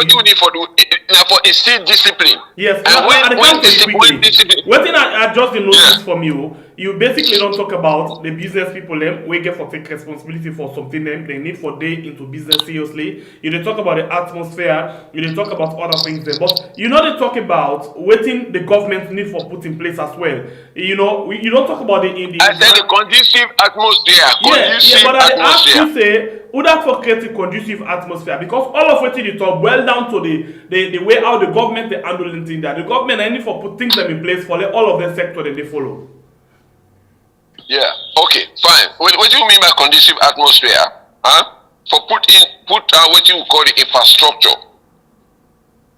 do you need for instill discipline? Yes, and what I just noticed from you, you basically don't talk about the business people we get for take responsibility for something they need for day into business seriously. You don't talk about the atmosphere, you don't talk about other things there, but you know they talk about waiting the government need for put in place as well. You know, you don't talk about the I said the conducive atmosphere. But I ask you say, would that for create a conducive atmosphere? Because all of what you talk boil down to the way how the government they handling things that the government I need for put things them in place for all of the sector that they follow. Yeah. Okay. Fine. What do you mean by conducive atmosphere? Huh? For put what you call the infrastructure,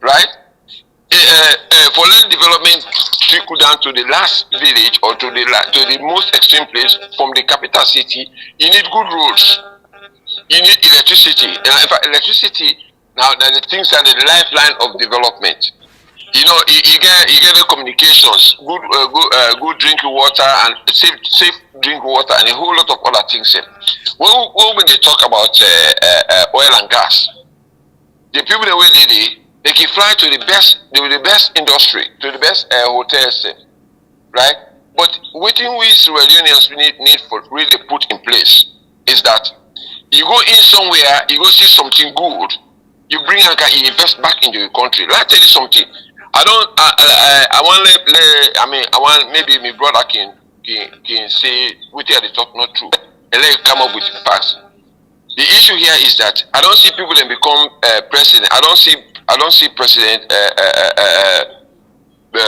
right? For land development trickle down to the last village or to the most extreme place from the capital city, you need good roads. You need electricity. In fact, electricity Now that the things are the lifeline of development. You know, you get the communications, good drinking water and safe drinking water and a whole lot of other things. When they talk about oil and gas, the people that they can fly to the best industry, to the best hotels, right? But what we Sierra Leoneans need for really put in place is that you go in somewhere, you go see something good, you bring and you invest back into your country. Let me tell you something. I want maybe my brother can say what they talk not true and let come up with the facts. The issue here is that I don't see people that become president. I don't see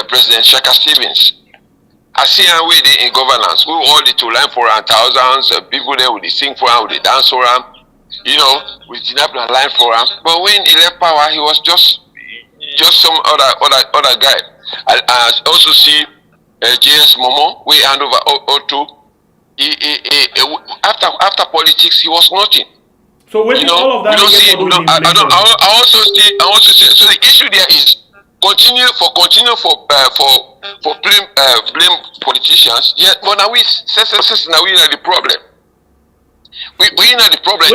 President Shaka Stevens. I see how we in governance. We all the to line for thousands of people there with the sing for him, with the dance for him, you know, with the line for him. But when he left power, he was just some other guy. I also see JS Momo, we hand over Otto. After politics, he was nothing. So when all of that, I also see. So the issue there is continue for blame politicians. Yet, but now we are the problem. We are the problem in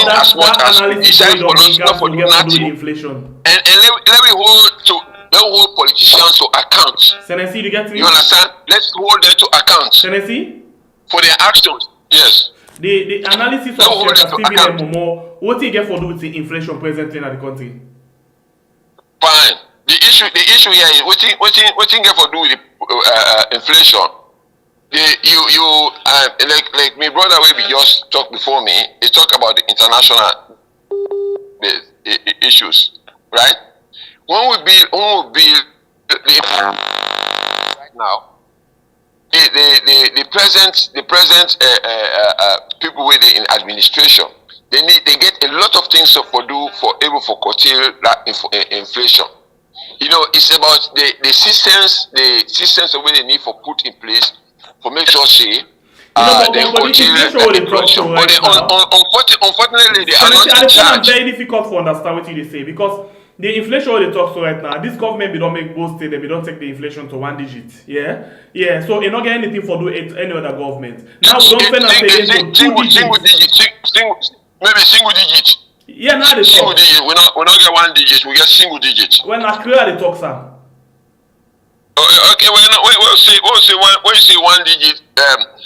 as much as we decide for us not for nothing. Inflation. And let me hold politicians to account. Senesi, you get me? You understand? Let's hold them to account. Senesi? For their actions. Yes. The analysis of Stephen and Momo, what do you get for do with the inflation presently in the country? Fine. The issue here is what you get for do with the inflation. Like my brother will be just talk before me. He talk about the international issues, right? When we build right now, the present people with in administration, they get a lot of things for curtail that inflation. You know, it's about the systems that they need for put in place for make sure they curtail inflation. But unfortunately, they are not in charge. It's very difficult to understand what they say because the inflation they talk so right now, this government we don't make both state, we don't take the inflation to 1 digit. Yeah. So you not get anything for do any other government. Now we don't spend again to 2 digits. Maybe single digit. Yeah, now they single digit. We not get 1 digit. We get single digit. When I clear the talk, sir. Okay. We'll say when you say 1 digit.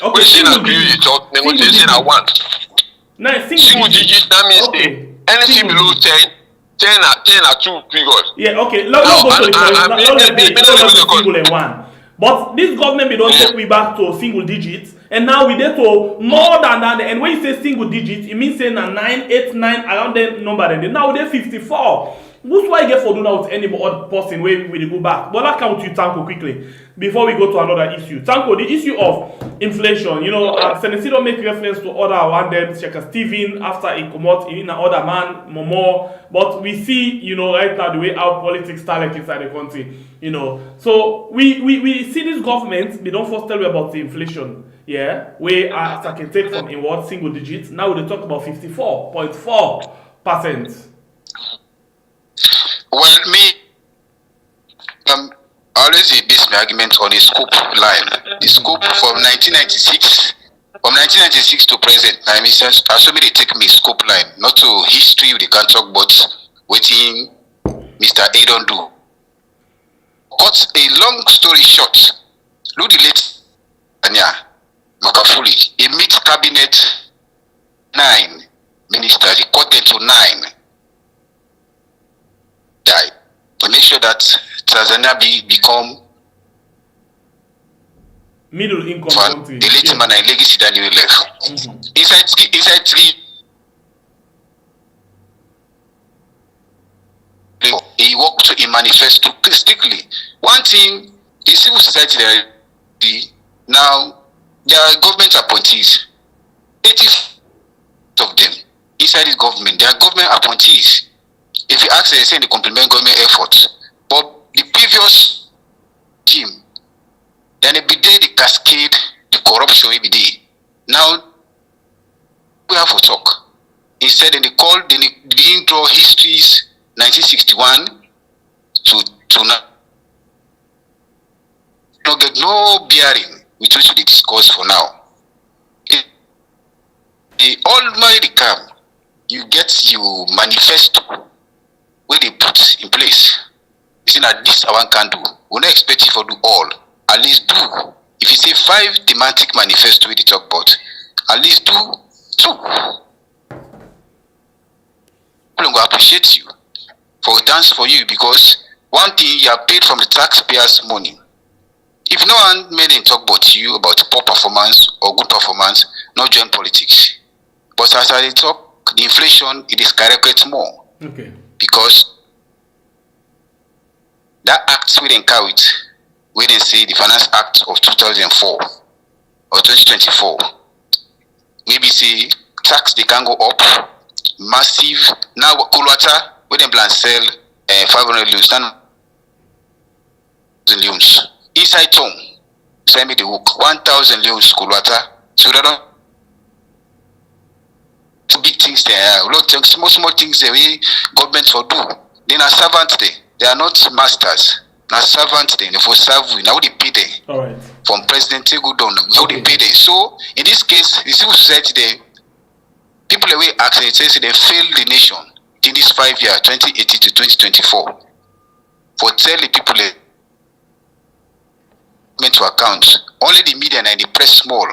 Okay. We say na clear the talk. Then we say na 1. Now single digit. That means anything below 10. 10 are 2 figures. Yeah, okay. Let's go to the single and 1. But this government we don't take we back to single digits, and now we get to more than that. And when you say single digits, it means saying a 9, 8, 9 around the number. And now we're 54. Who's why I get for do now with any odd person where we go back? But I count you Tanko quickly before we go to another issue. Tanko, the issue of inflation, you know, Senesi don't make reference to other one them, Shaka Stephen after he come out in another man, Momo. But we see, you know, right now the way our politics start like inside the country, you know. So we see this government, they don't first tell you about the inflation, yeah, where I can take from in what single digits. Now they talk about 54.4%. Well, I always base my argument on a scope line. The scope from 1996 to present. I mean, I show me they take me scope line, not to history they can talk, but waiting Mr. A don't do. Cut a long story short, look the late Anya Makafuli. He meet cabinet 9 ministers, he cut them to 9. To make sure that Tanzania become middle income country. The late man and legacy that you left. Inside 3 he worked to a manifesto strictly. One thing in civil society now there are government appointees. 80% of them inside this government, they are government appointees. If you ask, they say they compliment government efforts. But the previous team, then it be there the cascade, the corruption will be there. Now we have to talk. Instead, they didn't draw histories 1961 to now. Don't get no bearing with which they discuss for now. The ordinary come, you get your manifesto where they put in place. You see that this one can do. We don't expect you to do all. At least do. If you say 5 thematic manifesto we talk about, at least do 2. People will appreciate you for dance for you, because one thing, you are paid from the taxpayers' money. If no one made them talk about you, about poor performance or good performance, not join politics. But as I talk, the inflation, it is corrected more. Okay. Because that act we didn't carry it, we didn't say the Finance Act of 2004 or 2024. Maybe say tax they can go up, massive. Now Kulwata, we didn't plan sell 500 loans, 1,000 loans. Inside town, send me the hook, 1,000 loans Kulwata. So that don't big things there, a lot of small things there we government for do. They are servants there. They are not masters. Now servants there. They for serve we. Now they pay them. All right. From President Tegudon, now they pay them. So in this case, the civil society there, people away asking, it says they failed the nation in this 5 years, 2018 to 2024. For tell the people to account. Only the media and the press small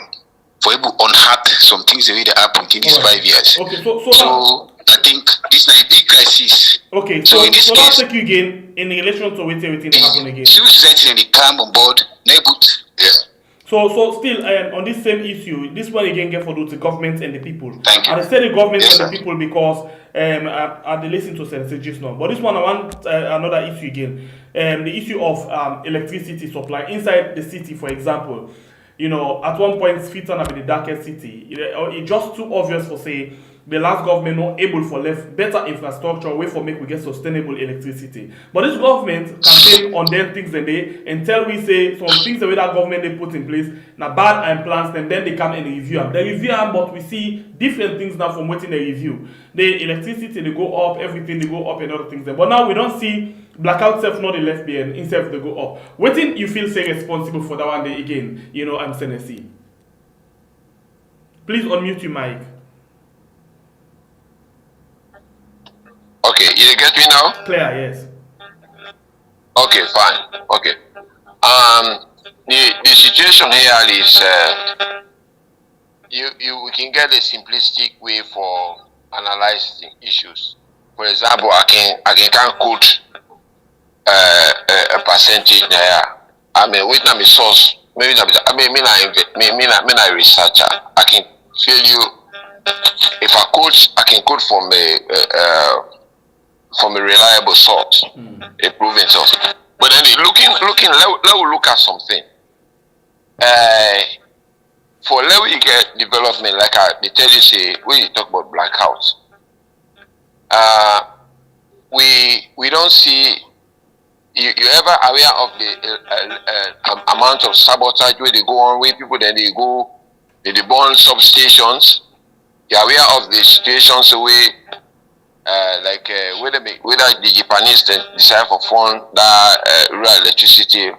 for able to unheart some things the way they happen in these 5 years. Okay, so I think this is a big crisis. Okay, so in this case, take you again in relation to everything that happened again. Civil society and the come on board, no good. Yeah. So still on this same issue, this one again get for the government and the people. Thank you. And I say the government and the people because they listen to sentences now. But this one I want another issue again. The issue of electricity supply inside the city, for example. You know, at one point, Fitan have been the darkest city. It's just too obvious for say the last government not able for left better infrastructure way for make we get sustainable electricity. But this government campaign on them things and they until we say some things the way that government they put in place now bad and plans them, then they come and review them. They review them, but we see different things now from waiting they review. The electricity they go up, everything they go up and other things there. But now we don't see blackout self not the left behind, instead they go up. Waiting you feel say responsible for that one day again, you know, I'm Tennessee. Please unmute your mic. Okay, you get me now? Clear, yes. Okay, fine. Okay. The situation here is we can get a simplistic way for analyzing issues. For example, I can quote a percentage there. I mean, with my source, maybe I researcher. I can tell you if I can quote from a reliable source, a proven source. But then let me look at something. For level you get development, like they tell you say when you talk about blackouts, we don't see. You ever aware of the amount of sabotage where they go on, where people then they burn substations. You're aware of the situations where whether the Japanese decide for fund that rural electricity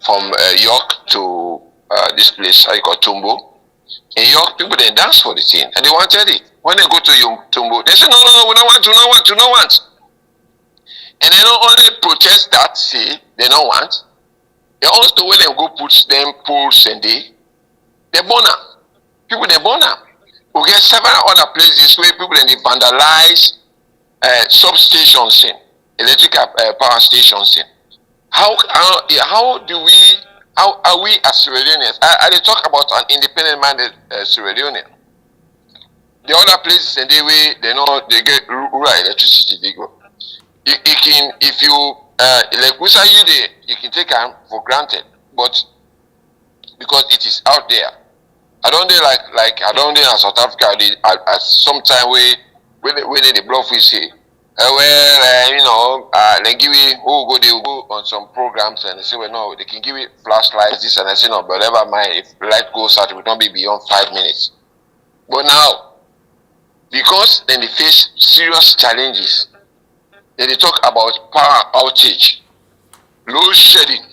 from York to this place I call Tumbo. In York, people they dance for the thing and they wanted it. When they go to Tumbo, they say no, we don't want. And they don't only protest that, say they don't want. They also when they go put them pools and they burn them. People they burn them. We get several other places where people they vandalize substations in electrical power stations in. How are we as Sierra Leoneans? I talk about an independent-minded Sierra Leonean. The other places and they get rural electricity. They go. If you like we say you can take them for granted, but because it is out there. I don't do like I don't do in South Africa at some time when they bluff we say they give it they will go on some programs and they say well no they can give it flashlights this and I say no but never mind if light goes out it will not be beyond 5 minutes. But now because then they face serious challenges. Then they talk about power outage, load shedding.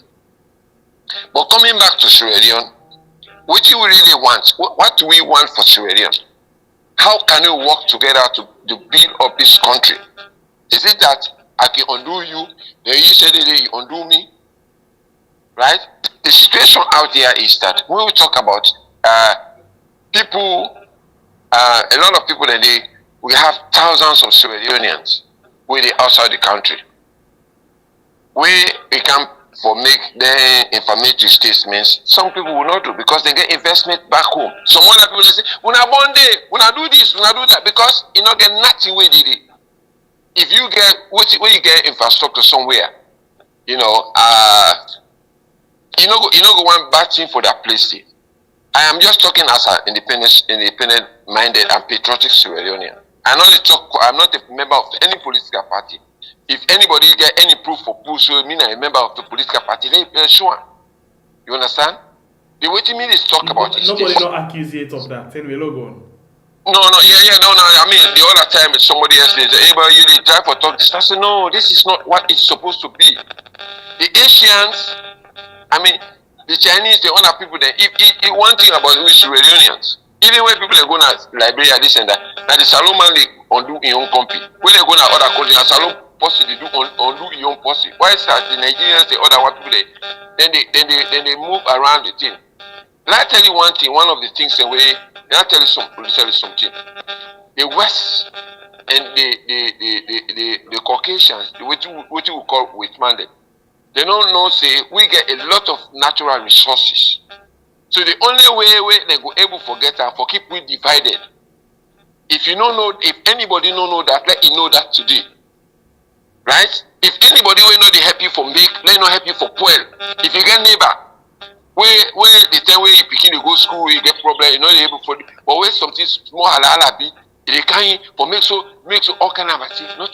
But coming back to Sierra Leone, what do we really want? What do we want for Sierra Leone? How can we work together to build up this country? Is it that I can undo you, then you say that you undo me? Right? The situation out there is that when we talk about people, a lot of people, we have thousands of Sierra Leoneans where they outside the country. We can for make their informative statements. Some people will not do because they get investment back home. Some other people say, "When I one day, when I do this, when I do that," because you not get nothing with it. If you get where you get infrastructure somewhere, you know go one bad thing for that place. I am just talking as an independent minded and patriotic Sierra Leonean. I'm not a member of any political party. If anybody get any proof for push, so mean I'm a member of the political party, then sure. You understand? The way to me is talk about it. Nobody not accuse you of that. Anyway, logo on. No. I mean, the other time somebody else says, "Hey, but you did try for talk this." I said, "No, this is not what it's supposed to be." The Asians, I mean, the Chinese, the other people, if one thing about we Sierra Leoneans, even when people are going to Liberia, this and that, now the Salomon they undo in own company. When they go to other countries, the Salomon posse they do undo in own posse. Why is that the Nigerians, the other what people then they move around the thing. Let I tell you one thing. One of the things the way. Let I tell you something. The West and the Caucasians, what you call with mandate, they don't know. Say we get a lot of natural resources. So the only way they go able to forget and for keep we divided. If you don't know, if anybody don't know that, let you know that today. Right? If anybody will know they help you for make, let you know help you for poor. If you get neighbor, where the time where you begin to go school, you get problem, you know they able for. But when something small halala be, they can for make so all kind of things. Not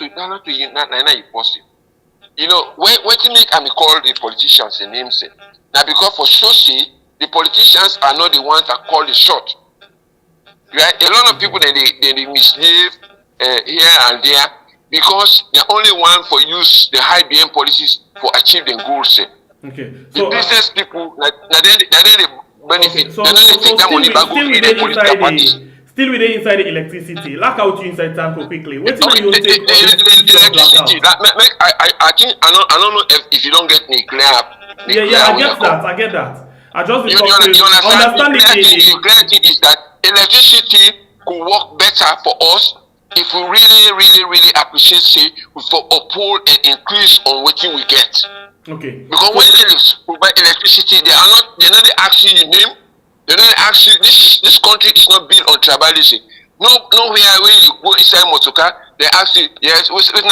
possible. You know when to make I call the politicians the names now because for sure see the politicians are not the ones that call the shot. Right? A lot of people they misbehave here and there because they're only one for use the high BM policies for achieve the goals. Okay. So the business people, they benefit. Okay. So Take that money back still within inside the electricity. Lack out you inside Tanko quickly. What do you take the electricity? I think I don't know if you don't get me clear. Yeah, I get that. I just you understand the clear thing is that electricity could work better for us if we really appreciate say for uphold and increase on what we get. Okay. Because when they provide electricity, they're not asking you name. They don't ask you. This country is not built on tribalism. Nowhere where you go inside Motoka, they ask you, yes, what's not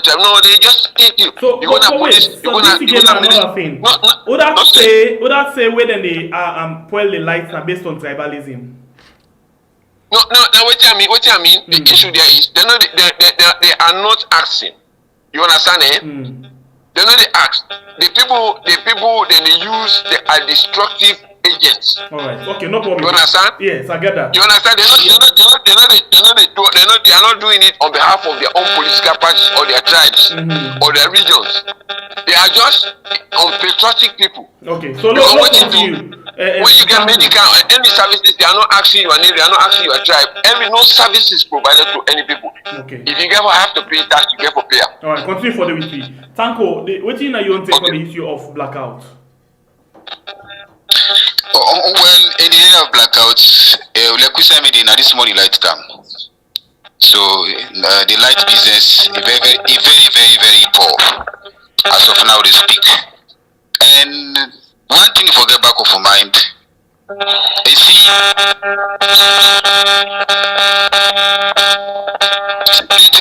tribe? No, they just take you. So, you're gonna police. You're gonna another thing. Others say where then they well the lights are based on tribalism. No. What I mean. The issue there is they are not asking. You understand? They know they ask. The people then they use they are destructive agents. All right. Okay. No problem. You understand? Yes, I get that. You understand? They are not doing it on behalf of their own political parties or their tribes or their regions. They are just patriotic people. Okay. So what you do? When you get medical any services, they are not asking your name. They are not asking your tribe. No service is provided to any people. Okay. If you ever have to pay tax, you get for pay. All right. Continue for the weekly. Tanko, what do you want to take on the issue of blackout? Well, in the area of blackouts, like we said, this morning light come. So the light business is very poor as of now they speak. And one thing you forget back of your mind, you see,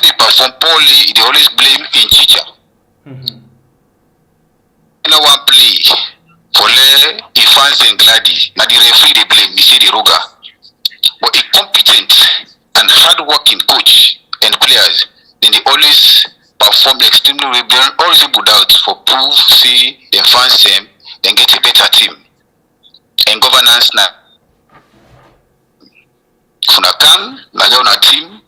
they perform poorly, they always blame in teacher. No one play. For the fans and Glady, now the referee they blame, they say the Roga. But a competent and hard-working coach and players, then they always perform extremely well, they always put out for proof, see, then fans them, then get a better team. And governance now. Funaka, one, na Leona team.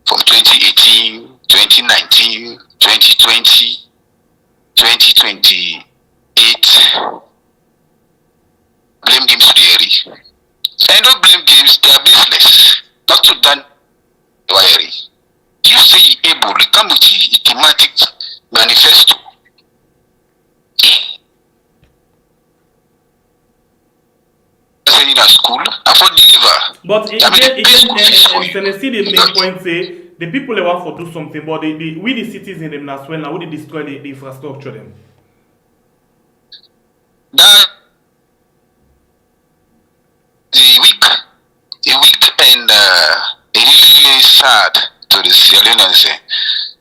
From 2018, 2019, 2020, 2028. Blame games to the area. And don't blame games, they are baseless. Not to done area. You say you're able to come with the thematic manifesto. In a school, I for deliver. But in Tennessee, the main point say the people they want to do something, but we the citizens them as well now we destroy the infrastructure them. That the weak and really sad to the Leones.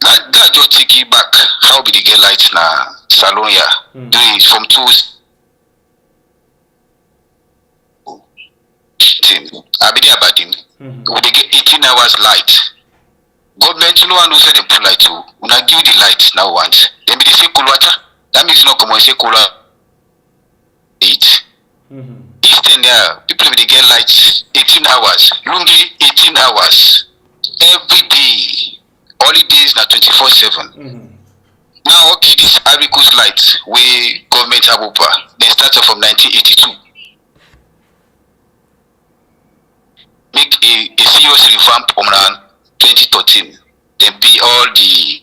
That just take it back. How be the get lights na Salonia doing from two. Abidi Abadin, we get 18 hours light. Government no one who said they put light to. When I give the light now once, then they say Kulwata. That means no come and say Kula 8. Eastern there, people will get light 18 hours. Lungi 18 hours. Every day. Holidays na 24/7. Now okay, this Ivory Coast light we government have over. They started from 1982. Make a serious revamp on 2013. Then pay all the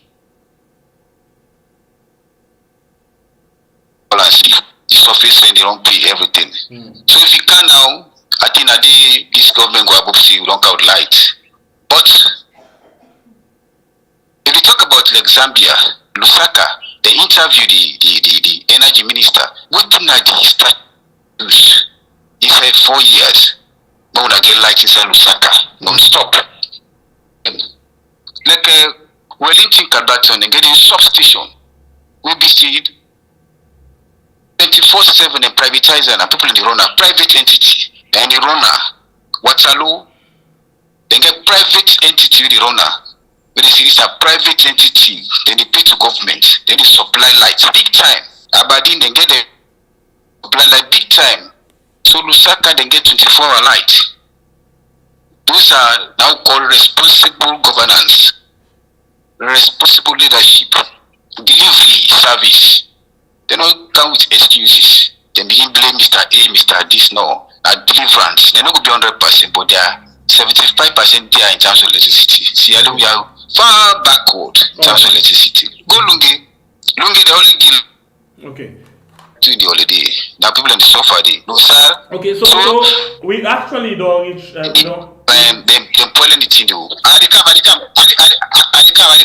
surface and they don't pay everything. So if you can now, I think that this government go above see you don't count light. But if you talk about like Zambia, Lusaka, they interviewed the energy minister. What did he start use? He said 4 years. No one get light inside Lusaka, non-stop. Like Wellington Carberton and getting substation. We be seed 24/7 and privatizer and people in the runner, private entity. And the runner, Waterloo, they get private entity with the runner. When they see this a private entity, then they pay to government, then they supply lights big time. Aberdeen then get the supply light big time. So Lusaka then get 24-hour light. Those are now called responsible governance, responsible leadership, delivery service. They don't come with excuses. They begin blame Mr. A, Mr. This, no. Deliverance. They're not going to be 100%, but they are 75% there in terms of electricity. See, we are far backward in terms of electricity. Go Lungi. Lungi, the only deal. Okay. During the holiday. Now people in the sofa, no sir. Okay, so we actually don't reach, them pulling it in the they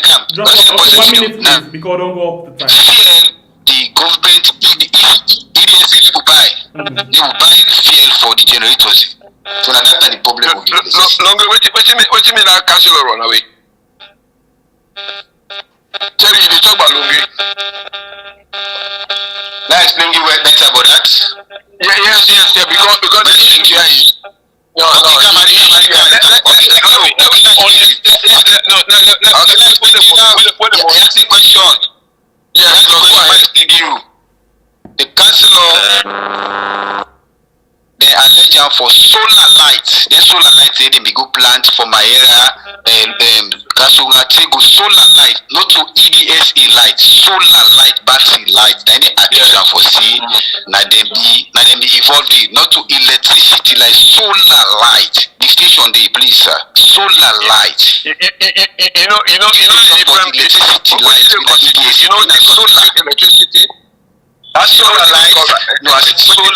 come. Just 1 minute, please, because don't go up the time. Fuel, the government, EDS will buy. They will buy fuel for the generators. So now that's the problem of the longer, what you mean that cancel or run away? Tell you talk about Lungi. Now explain you better about that. Yes, because the issue is the councillor, they allege for solar lights. The solar lights they be go plant for my area. Kasunga take solar light, not to EDSA light, solar light, battery light. Then they accuse them for see. Now them be involved in not to electricity like solar light. The station they please sir, solar light. You know the difference. Electricity light. You know the solar electricity. That's solar light. No, I said solar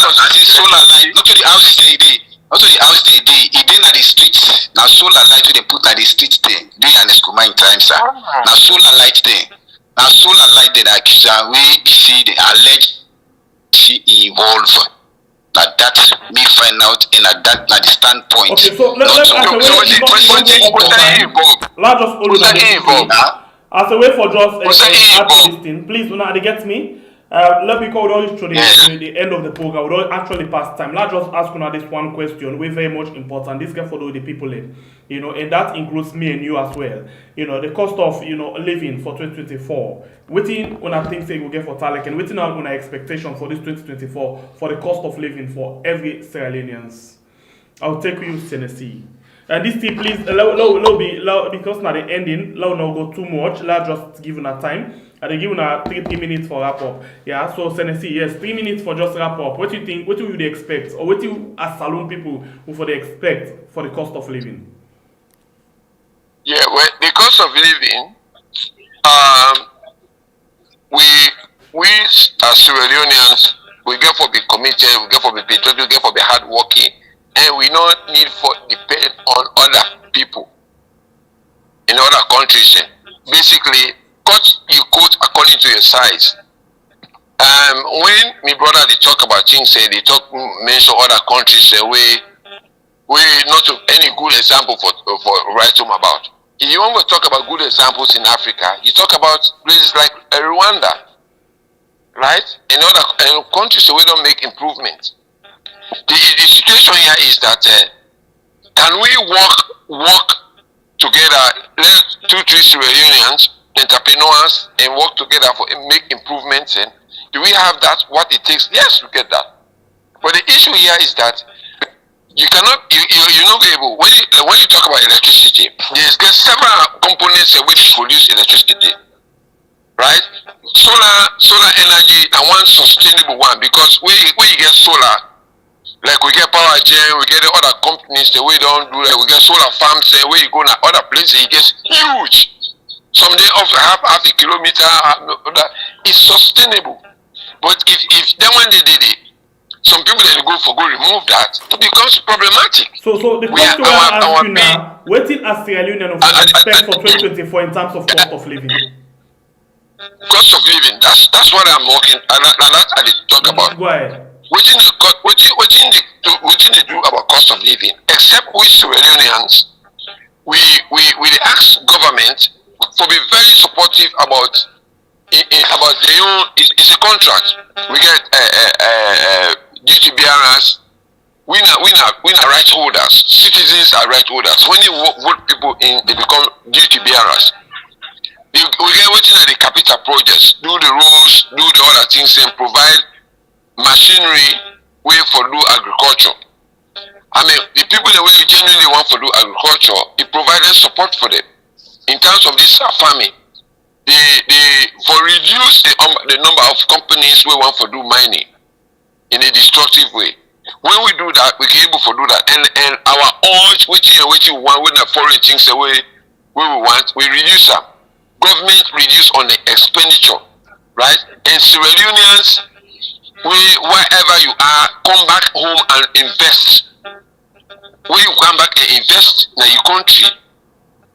light. Not to the house they did. Not to the house they did. It did at the streets. Now solar light they put at the streets thing. Doing an escuma in time, sir. Now solar light thing. Now solar light they accuse her. We see the alleged she involved. Now that me find out in that the standpoint. Okay, so let's as a way for just this thing. Please, do not get me. Let me go down to the end of the program. We don't actually pass time. Let's just ask you this one question. We're very much important. This can follow the people in, and that includes me and you as well. The cost of living for 2024. Waiting on a thing say we get for Talek and waiting on our expectation for this 2024 for the cost of living for every Sierra Leoneans. I'll take you Tennessee. This thing, please, because now the ending, now not go too much. Let's just give a time. And they give a 3 minutes for wrap up. Yeah, so Tennessee, yes, 3 minutes for just wrap up. What do you think? What do you expect? Or what do you, as saloon people, for the expect for the cost of living? Yeah, well, the cost of living, we as Sierra Leoneans, we get for be committed, we get for be patriotic, we get for be hardworking, and we don't need for depend on other people in other countries. Basically, you quote according to your size. When my brother they talk about things, they mention other countries, we not any good example for write home about. If you want to talk about good examples in Africa, you talk about places like Rwanda, right? In other countries, we don't make improvements. The situation here is that can we work together, let 2-3 Sierra Leoneans, entrepreneurs, and work together for make improvements? And do we have that? What it takes? Yes, we get that. But the issue here is that you cannot, you're not able. When you talk about electricity, there's several components which produce electricity, right? Solar energy, and one sustainable one, because when you get solar, like we get power gen, we get the other companies the way don't do that. We get solar farms, where you go to other places, it gets huge. Some they often have half a kilometer. It's sustainable. But if then when they did it, some people they go remove that, it becomes problematic. So the question I ask you now, what is a Sierra Leonean expect for 2024 in terms of cost of living? Cost of living. That's what I'm working. And that's what I talk about. Go ahead. What they do about cost of living? Except we Sierra Leoneans, we ask government to be very supportive about their own. It's a contract. We get duty bearers. We are right holders. Citizens are right holders. When you vote people in, they become duty bearers. We get waiting at the capital projects, do the roads, do the other things, and provide machinery way for do agriculture. I mean, the people that we genuinely want to do agriculture, it provided support for them. In terms of this farming, for reduce the number of companies we want to do mining in a destructive way. When we do that, we can able to do that. And our urge, which we want, when the foreign things the way we want, we reduce them. Government reduce on the expenditure, right? And Sierra Leoneans, wherever you are, come back home and invest. When you come back and invest in your country,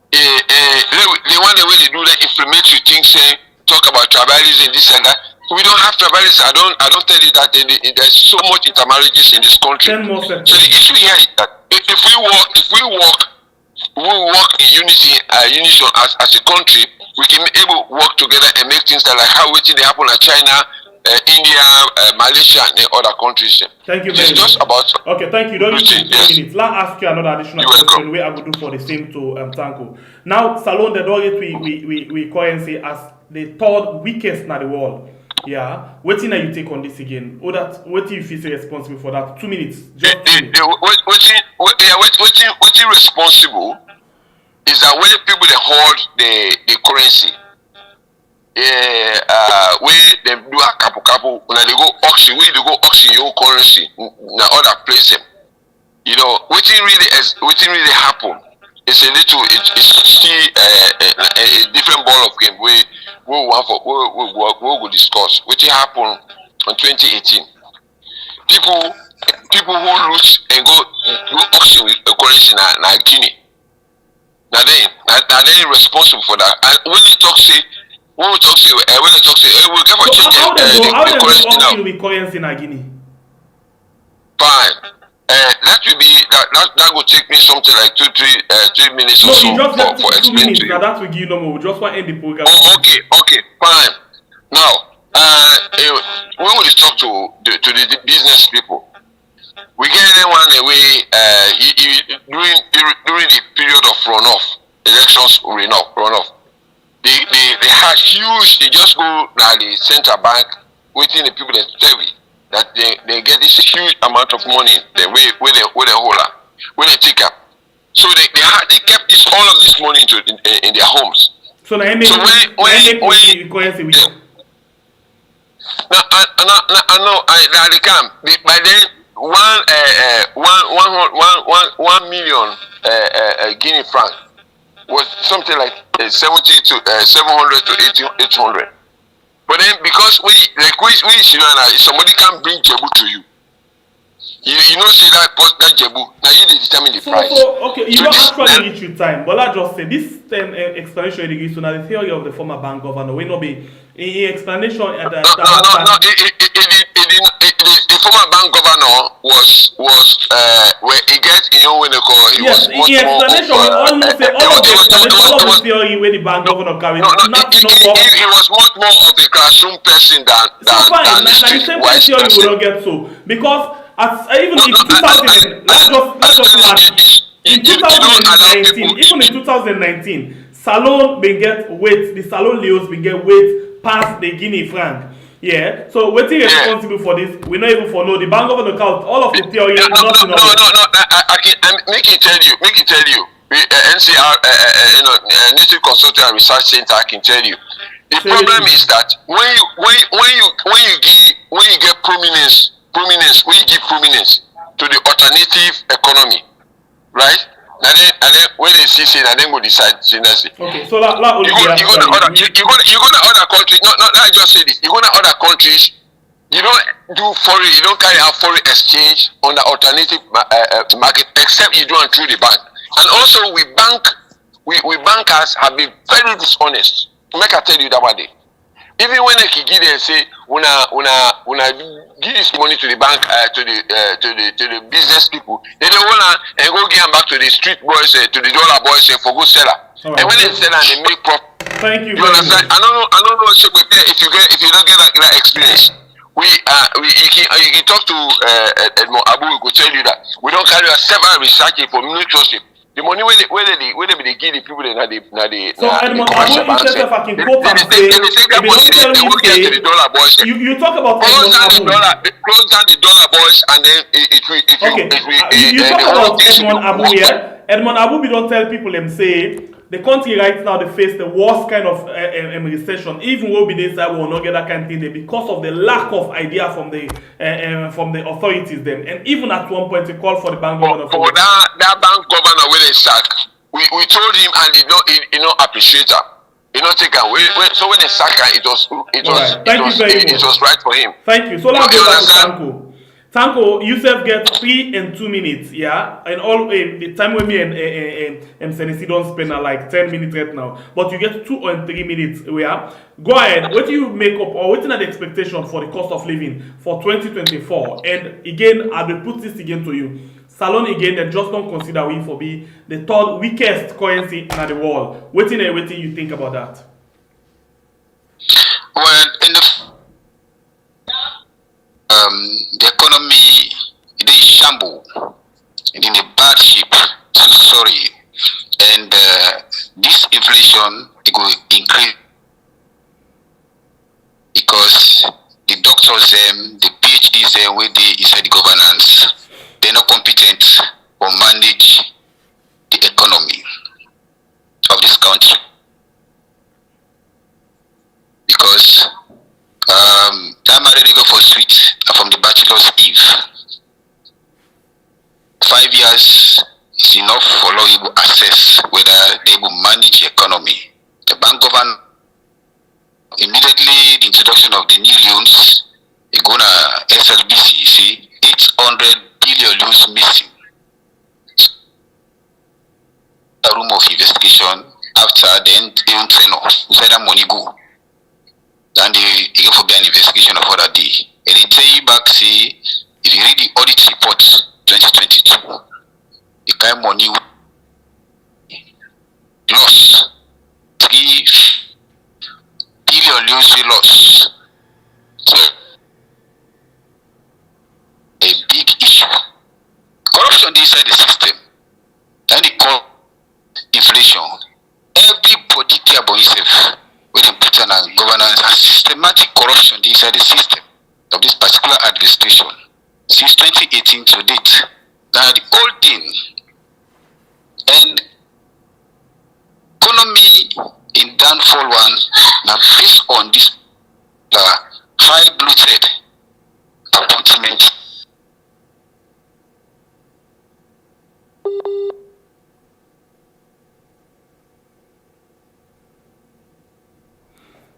the one way they do that inflammatory things, talk about tribalism, this and that. We don't have tribalism. I don't tell you that there's so much intermarriages in this country. So the issue here is that if we work in unison as a country, we can be able to work together and make things like how they happen in China, India, Malaysia, and other countries. Thank you very much. Okay, thank you. Don't need 2 minutes. Let's ask you another additional question where I will do for the same to Tanko. Now, Salon the Dorit we currency as the third weakest in the world. Yeah. What thing you take on this again? Or that what do you feel responsible for that? 2 minutes. Just 2 minutes. What's responsible is that when people they hold the currency. Where they do a couple when they go auction, where they go auction your currency in other place. What really happen is it's still a different ball of game where we will discuss. What happened in 2018? People who lose and go auction with a currency na Guinea. Now they responsible for that. And when you talk when we talk we'll get for change the currency now. How do currency in Guinea? Fine. That will be that will take me something like 3 minutes or so for explaining to you. Now that will give you no more. We just want to end the program. Okay, fine. Now, when we talk to the business people, we get anyone away during the period of runoff, elections runoff. They had huge. They just go now the central bank, waiting the people that tell me that they get this huge amount of money. They where they hold up, where they take up. So they kept all of this money in their homes. So when now I know they come. By then 1 million Guinea franc was something like 70 to 700 to 800. But then because we somebody can bring Jebu to you. You know, see that Jebu. Now you determine the price. So okay, you don't actually reach your time. But I just say this explanation you give to now the theory of the former bank governor will not be in explanation at the the former bank governor was where he gets when they call he was much more explanation almost say all of the theory where the bank governor carried he was much more of a classroom person than the streetwise person. You will not get so because even in 2000 in 2019 even in 2019 Salon been get weight the Salon Leos been get weight past the Guinea franc. Yeah, so what is responsible for this? We not even follow the bank of the account. All of the theory. No. I can make it tell you. NCR, Native Consulting and Research Center. I can tell you. The problem is that when you get prominence, when you give prominence to the alternative economy, right? And then when they see it, and then go decide seriously. Okay, so you go to other countries. Not I just say this. You go to other countries. You don't do foreign. You don't carry out foreign exchange on the alternative market, except you do it through the bank. And also, we bankers have been very dishonest. Make I tell you that one day. Even when they give and say, when I give this money to the bank, to the business people, they don't wanna and go give them back to the street boys, to the dollar boys, for good seller. Right. And when they sell and they make profit. Thank you. You understand? I don't know. If you don't get that experience, you can talk to Edmond Abu. He could tell you that we don't carry out several research for mutualship. The money where they give the people that so Edmond Abu instead of fucking quote and say you talk about close down the dollar boys and then you talk about Edmond Abu here. Edmond Abu don't tell people them say the country right now they face the worst kind of recession. Even when we inside will not get that kind of thing there because of the lack of idea from the authorities them. And even at one point we called for the bank governor. For that bank governor where they sack, we told him and he not appreciate her. He not take her. So when they sack her, it was right for him. Thank you. So let's go back to Tanko. Tanko, Yusuf get 3 and 2 minutes, yeah? And all the time with me and Senesi don't spend like 10 minutes right now. But you get 2 and 3 minutes, yeah? Go ahead. What do you make up or what's the expectation for the cost of living for 2024? And again, I will put this again to you. Salon again, they just don't consider we for be the third weakest currency in the world. What do you think about that? Well, in the economy it is shamble, it is a bad shape. So sorry, and this inflation it will increase because the doctors the PhDs with the inside the governance, they're not competent or manage the economy of this country because. I'm already go for sweet from the bachelor's eve. 5 years is enough for law able assess whether they will manage the economy. The bank governor immediately the introduction of the new loans, you go to SLBC, you see 800 billion loans missing. A room of investigation after then even tenor, where that money go. And they go for an investigation of other day. And they tell you back, say, if you read the audit report 2022, the kind of money loss, 3 billion loss. So corruption inside the system. And they call inflation. Everybody care about himself. When they put on governance and systematic corruption inside the system of this particular administration since 2018 to date. Now the whole thing and economy in downfall one now based on this high bloated appointment.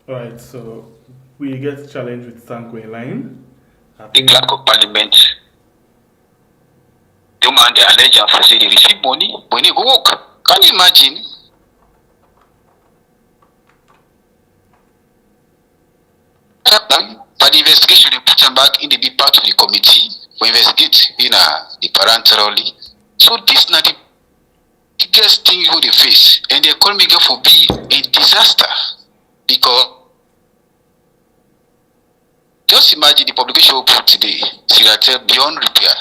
Alright, so we get challenged with Sanko line. The clerk of parliament, the man they allege for say they receive money when they go work. Can you imagine? But the investigation they put them back in the big part of the committee for investigate the parenterally. So this not the biggest thing you they face, and the economy go for be a disaster because. Just imagine the publication we put today, Siratel beyond repair.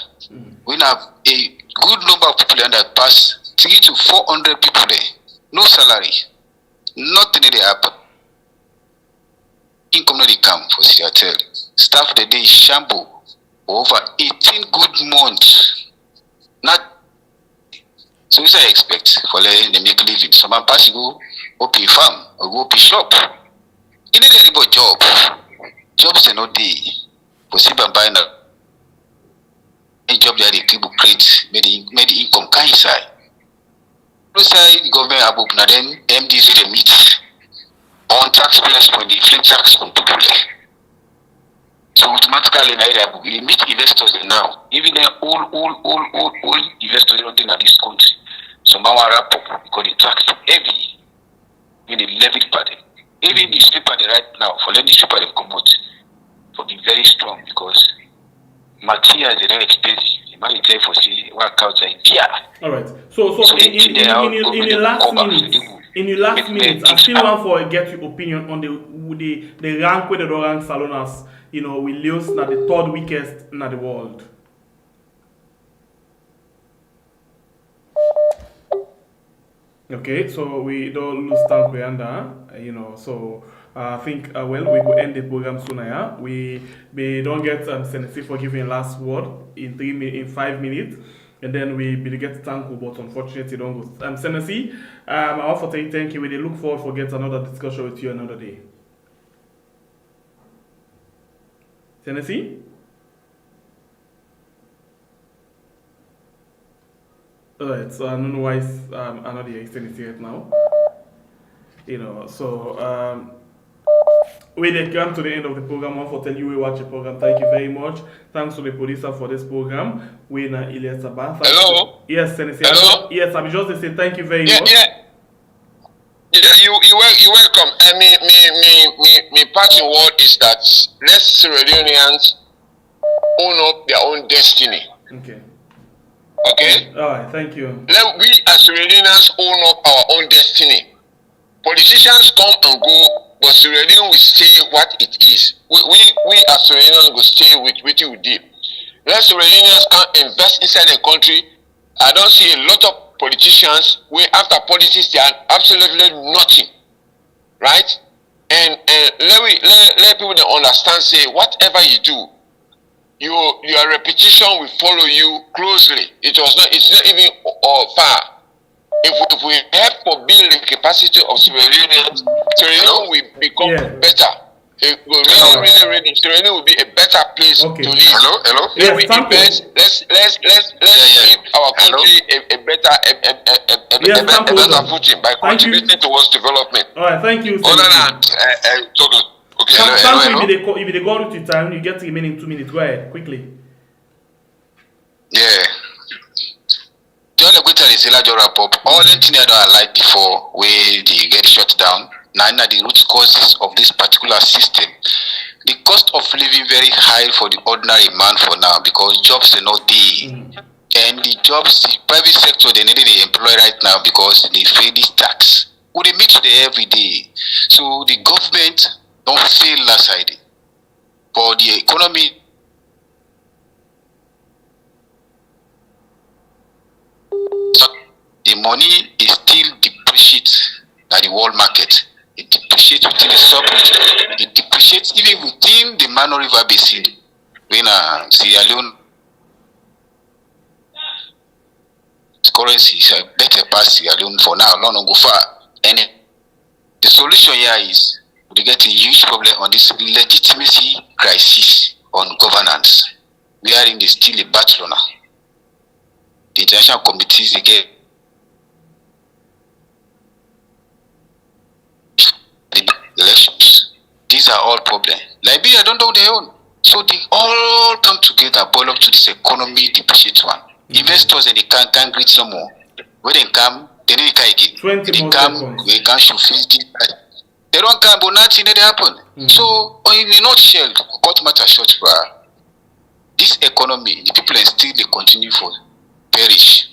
We have a good number of people that pass 300 to 400 people there. No salary. Nothing they happen. Income no they come for Siratel. Staff the day shampoo over 18 good months. Not so I expect for them they make living. Some pass go pay farm or go pay shop. You need a remote job. Jobs are not there. Possible buying a job that they people create, made the income can inside. No side the government have opened then MDs they meet on taxpayers when they inflate tax on people there. So automatically they meet investors now. Even the all investors don't in this country. So now I wrap up because the tax heavy in the levy party. Even newspaper they right now for let newspaper they come out. For be very strong because materials are very expensive. You might tell for see work out idea. Alright. So in the last minute, I still want for get your opinion on the rank where the rank Salonas, we lose na the third weakest in the world. Okay, so we don't lose time behind so I think we will end the program soon. We don't get Senesi for giving last word in 5 minutes, and then we will get Tanko, but unfortunately don't go. Senesi, I want to say thank you. We look forward for get another discussion with you another day. Senesi? Alright, so I don't know why I'm not extending it now. We did come to the end of the program. I want to tell you we watch the program. Thank you very much. Thanks to the producer for this program. We na Ilyas Sabah. Hello. Yes, Senesi. Hello. Yes, I'm just to say thank you very much. Yeah, you welcome. And me parting word is that let Sierra Leoneans own up their own destiny. Okay. Okay? Alright, thank you. Let we as Sierra Leoneans own up our own destiny. Politicians come and go, but Sierra Leone will stay what it is. We as Sierra Leoneans will stay with what we did. Let Sierra Leoneans can invest inside the country. I don't see a lot of politicians where after politics they are absolutely nothing, right? And let people understand. Say whatever you do, your reputation will follow you closely. It's not even far. If we help to build the capacity of Sierra Leoneans, Sierra Leone will become better. It will really, Sierra Leone will be a better place to live. Hello. Let me invest. Let's give our country a better footing by contributing towards development. All right, thank you. Other than hello. If they go to time, you get remaining 2 minutes. Go ahead, quickly. Yeah. John Equator is a large wrap up. All the things that I like before where they get shut down. Now the root causes of this particular system. The cost of living very high for the ordinary man for now because jobs are not there. And the jobs, the private sector, they need to employ right now because they pay this tax. Who they meet there every day. So the government don't fail last side. For the economy the money is still depreciated at the world market. It depreciates within the sub-region. It depreciates even within the Mano River Basin. When Sierra Leone currency is better past Sierra Leone for now, not go far. And the solution here is we get a huge problem on this legitimacy crisis on governance. We are in the still a battle now. The international committees again. The elections. These are all problems. Liberia don't know their own. So they all come together, boil up to this economy depreciate one. Investors and they can't reach no more. When they come, they need to again. They come, they can't show 50. They don't come, but nothing that happen. So in a nutshell, cut matter short for this economy, the people still they continue for perish.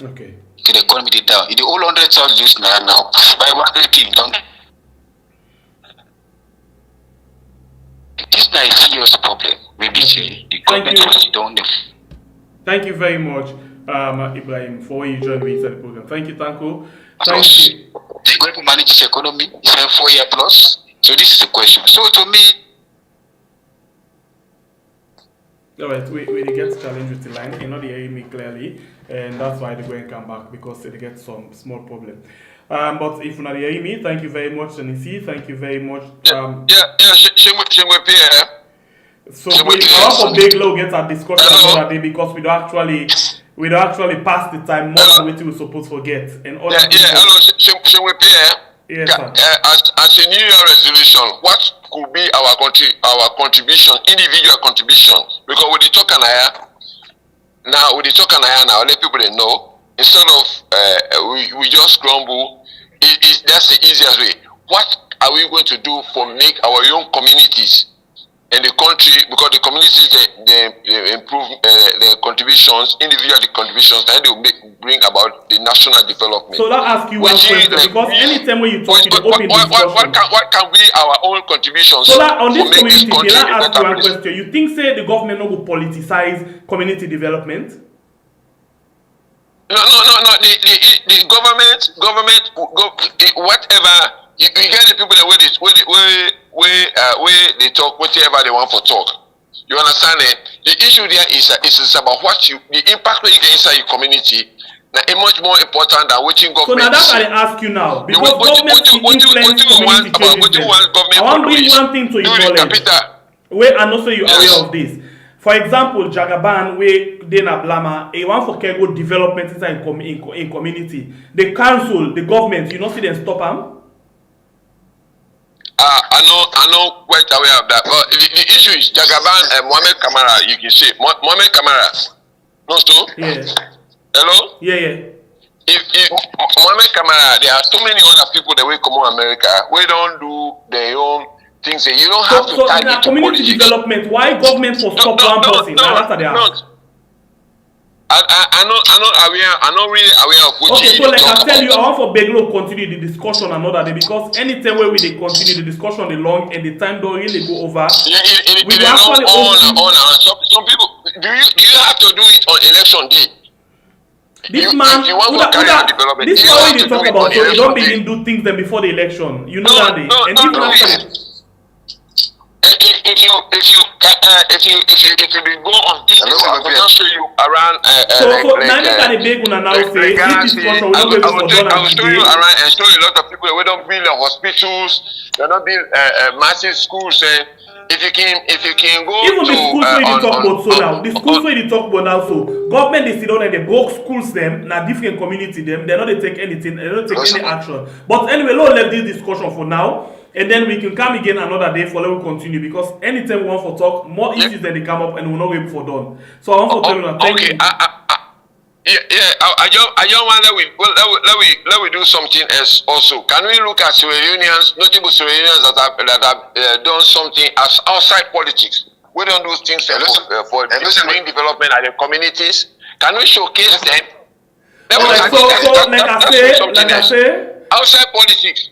Okay. The economy they down. The whole 100,000 lives now. By what they don't. This is a serious problem. Maybe the government was down there. Thank you very much, Ibrahim, for you joining me inside the program. Thank you, Tanko. Thank you. They're going to manage this economy. It's a 4-year plus. So this is the question. So to me, all right, we get challenged with the line. You're not hearing me clearly, and that's why they go and come back because they get some small problem. But if you're not hearing me, thank you very much, Anisi. Thank you very much. So we also big low get a discussion another day because we don't actually pass the time more than what we supposed to get. And all hello, yes, sir. As a New Year resolution, what could be our contribution, individual contribution? Because with the token now, let people they know. Instead of we just grumble, that's the easiest way. What are we going to do for make our young communities in the country, because the communities they improve their contributions, individual contributions, and they will bring about the national development. So I'll ask you one question, because anytime when you talk, you open discussion. What can be our own contributions? So that on this community, I'll ask you one question. You think say the government not will politicize community development? No. The government, whatever. You get the people that where they talk whatever they want for talk. You understand it? The issue there is about the impact when you get inside your community. Now, it's much more important than watching government. So now that's what I ask you now. Because government influence community changes. I want to bring one thing to your knowledge. Where and also you are aware of this. For example, Jagaban, where Dena Blama, a one for Kego development inside in community. The council, the government, you not see them stop them. I know quite aware of that. But the issue is Jagaban and Mohamed Kamara, you can say. Mohamed Kamara. No, so? Yeah. Hello? Yeah. If Mohamed Kamara, there are too many other people that will come to America. We don't do their own things. You don't have to tie it to community politics. Development, why government for stop one person? I'm not really aware of what okay, so like I tell you, I want for Beglo continue the discussion another day because anytime where we they continue the discussion the long and the time don't really go over. We actually on. Some people do you have to do it on election day? This man, this is why they talk about. So they don't begin do things then before the election. You know that day. And even after. If you go on this, I will show you around. So now can the big one now say this discussion will not be for done. I will show you around and show you a lot of people that don't build hospitals, they don't build massive schools. If you can go even to the schools where they talk about so now, the schools where they talk about now so government they sit down and they broke schools them, now different community them, they don't take anything, they don't take any action. But anyway, let's leave this discussion for now. And then we can come again another day for let we continue because anytime we want to talk, more issues than they come up and we're not wait for done. So I want to tell you thank you. I just want let we do something else also. Can we look at Sierra Leoneans, notable Sierra Leoneans that have done something as outside politics? We don't do things for bring development at the communities. Can we showcase them? Like I say, outside politics.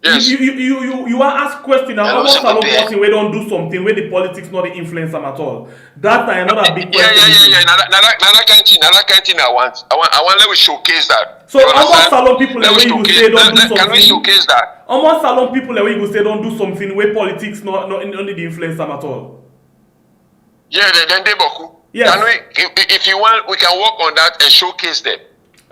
Yes. You are asked question and Hello, almost sir, a lot prepare. person we don't do something where the politics not the influence them at all. That's another big Yeah. question. Another kind thing I want let me showcase that. So You almost understand? salon people Let where me you go showcase- say don't do let- Can we something. showcase that? Almost salon people where you go say don't do something where politics not only the influence them at all. Yeah, then they boku. Yes. Can we, if you want, we can work on that and showcase them.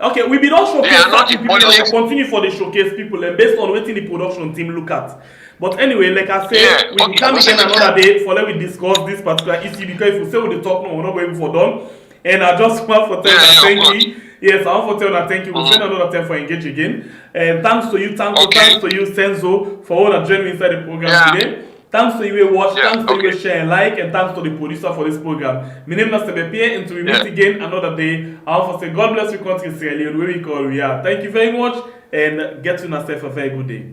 Okay, we be don't showcase They are not certain in people. We politics. continue for the showcase people and based on what the production team look at. But anyway, like I said, Yeah, we okay, can listen begin to another day for let we discuss this particular issue because if we say we dey talk now, we're not going for done. And I just want to tell you thank you. Yes, I want to tell you thank you. We'll spend another time for engage again. And thanks to you, thanks to you, Senzo, for all that joining inside the program today. Thanks to you, watch, thanks to you, share and like, and thanks to the producer for this program. My name is Sebepie, and to we meet again another day, I want to say God bless you, country, Sierra Leone, where we call we are. Thank you very much, and get to yourself a very good day.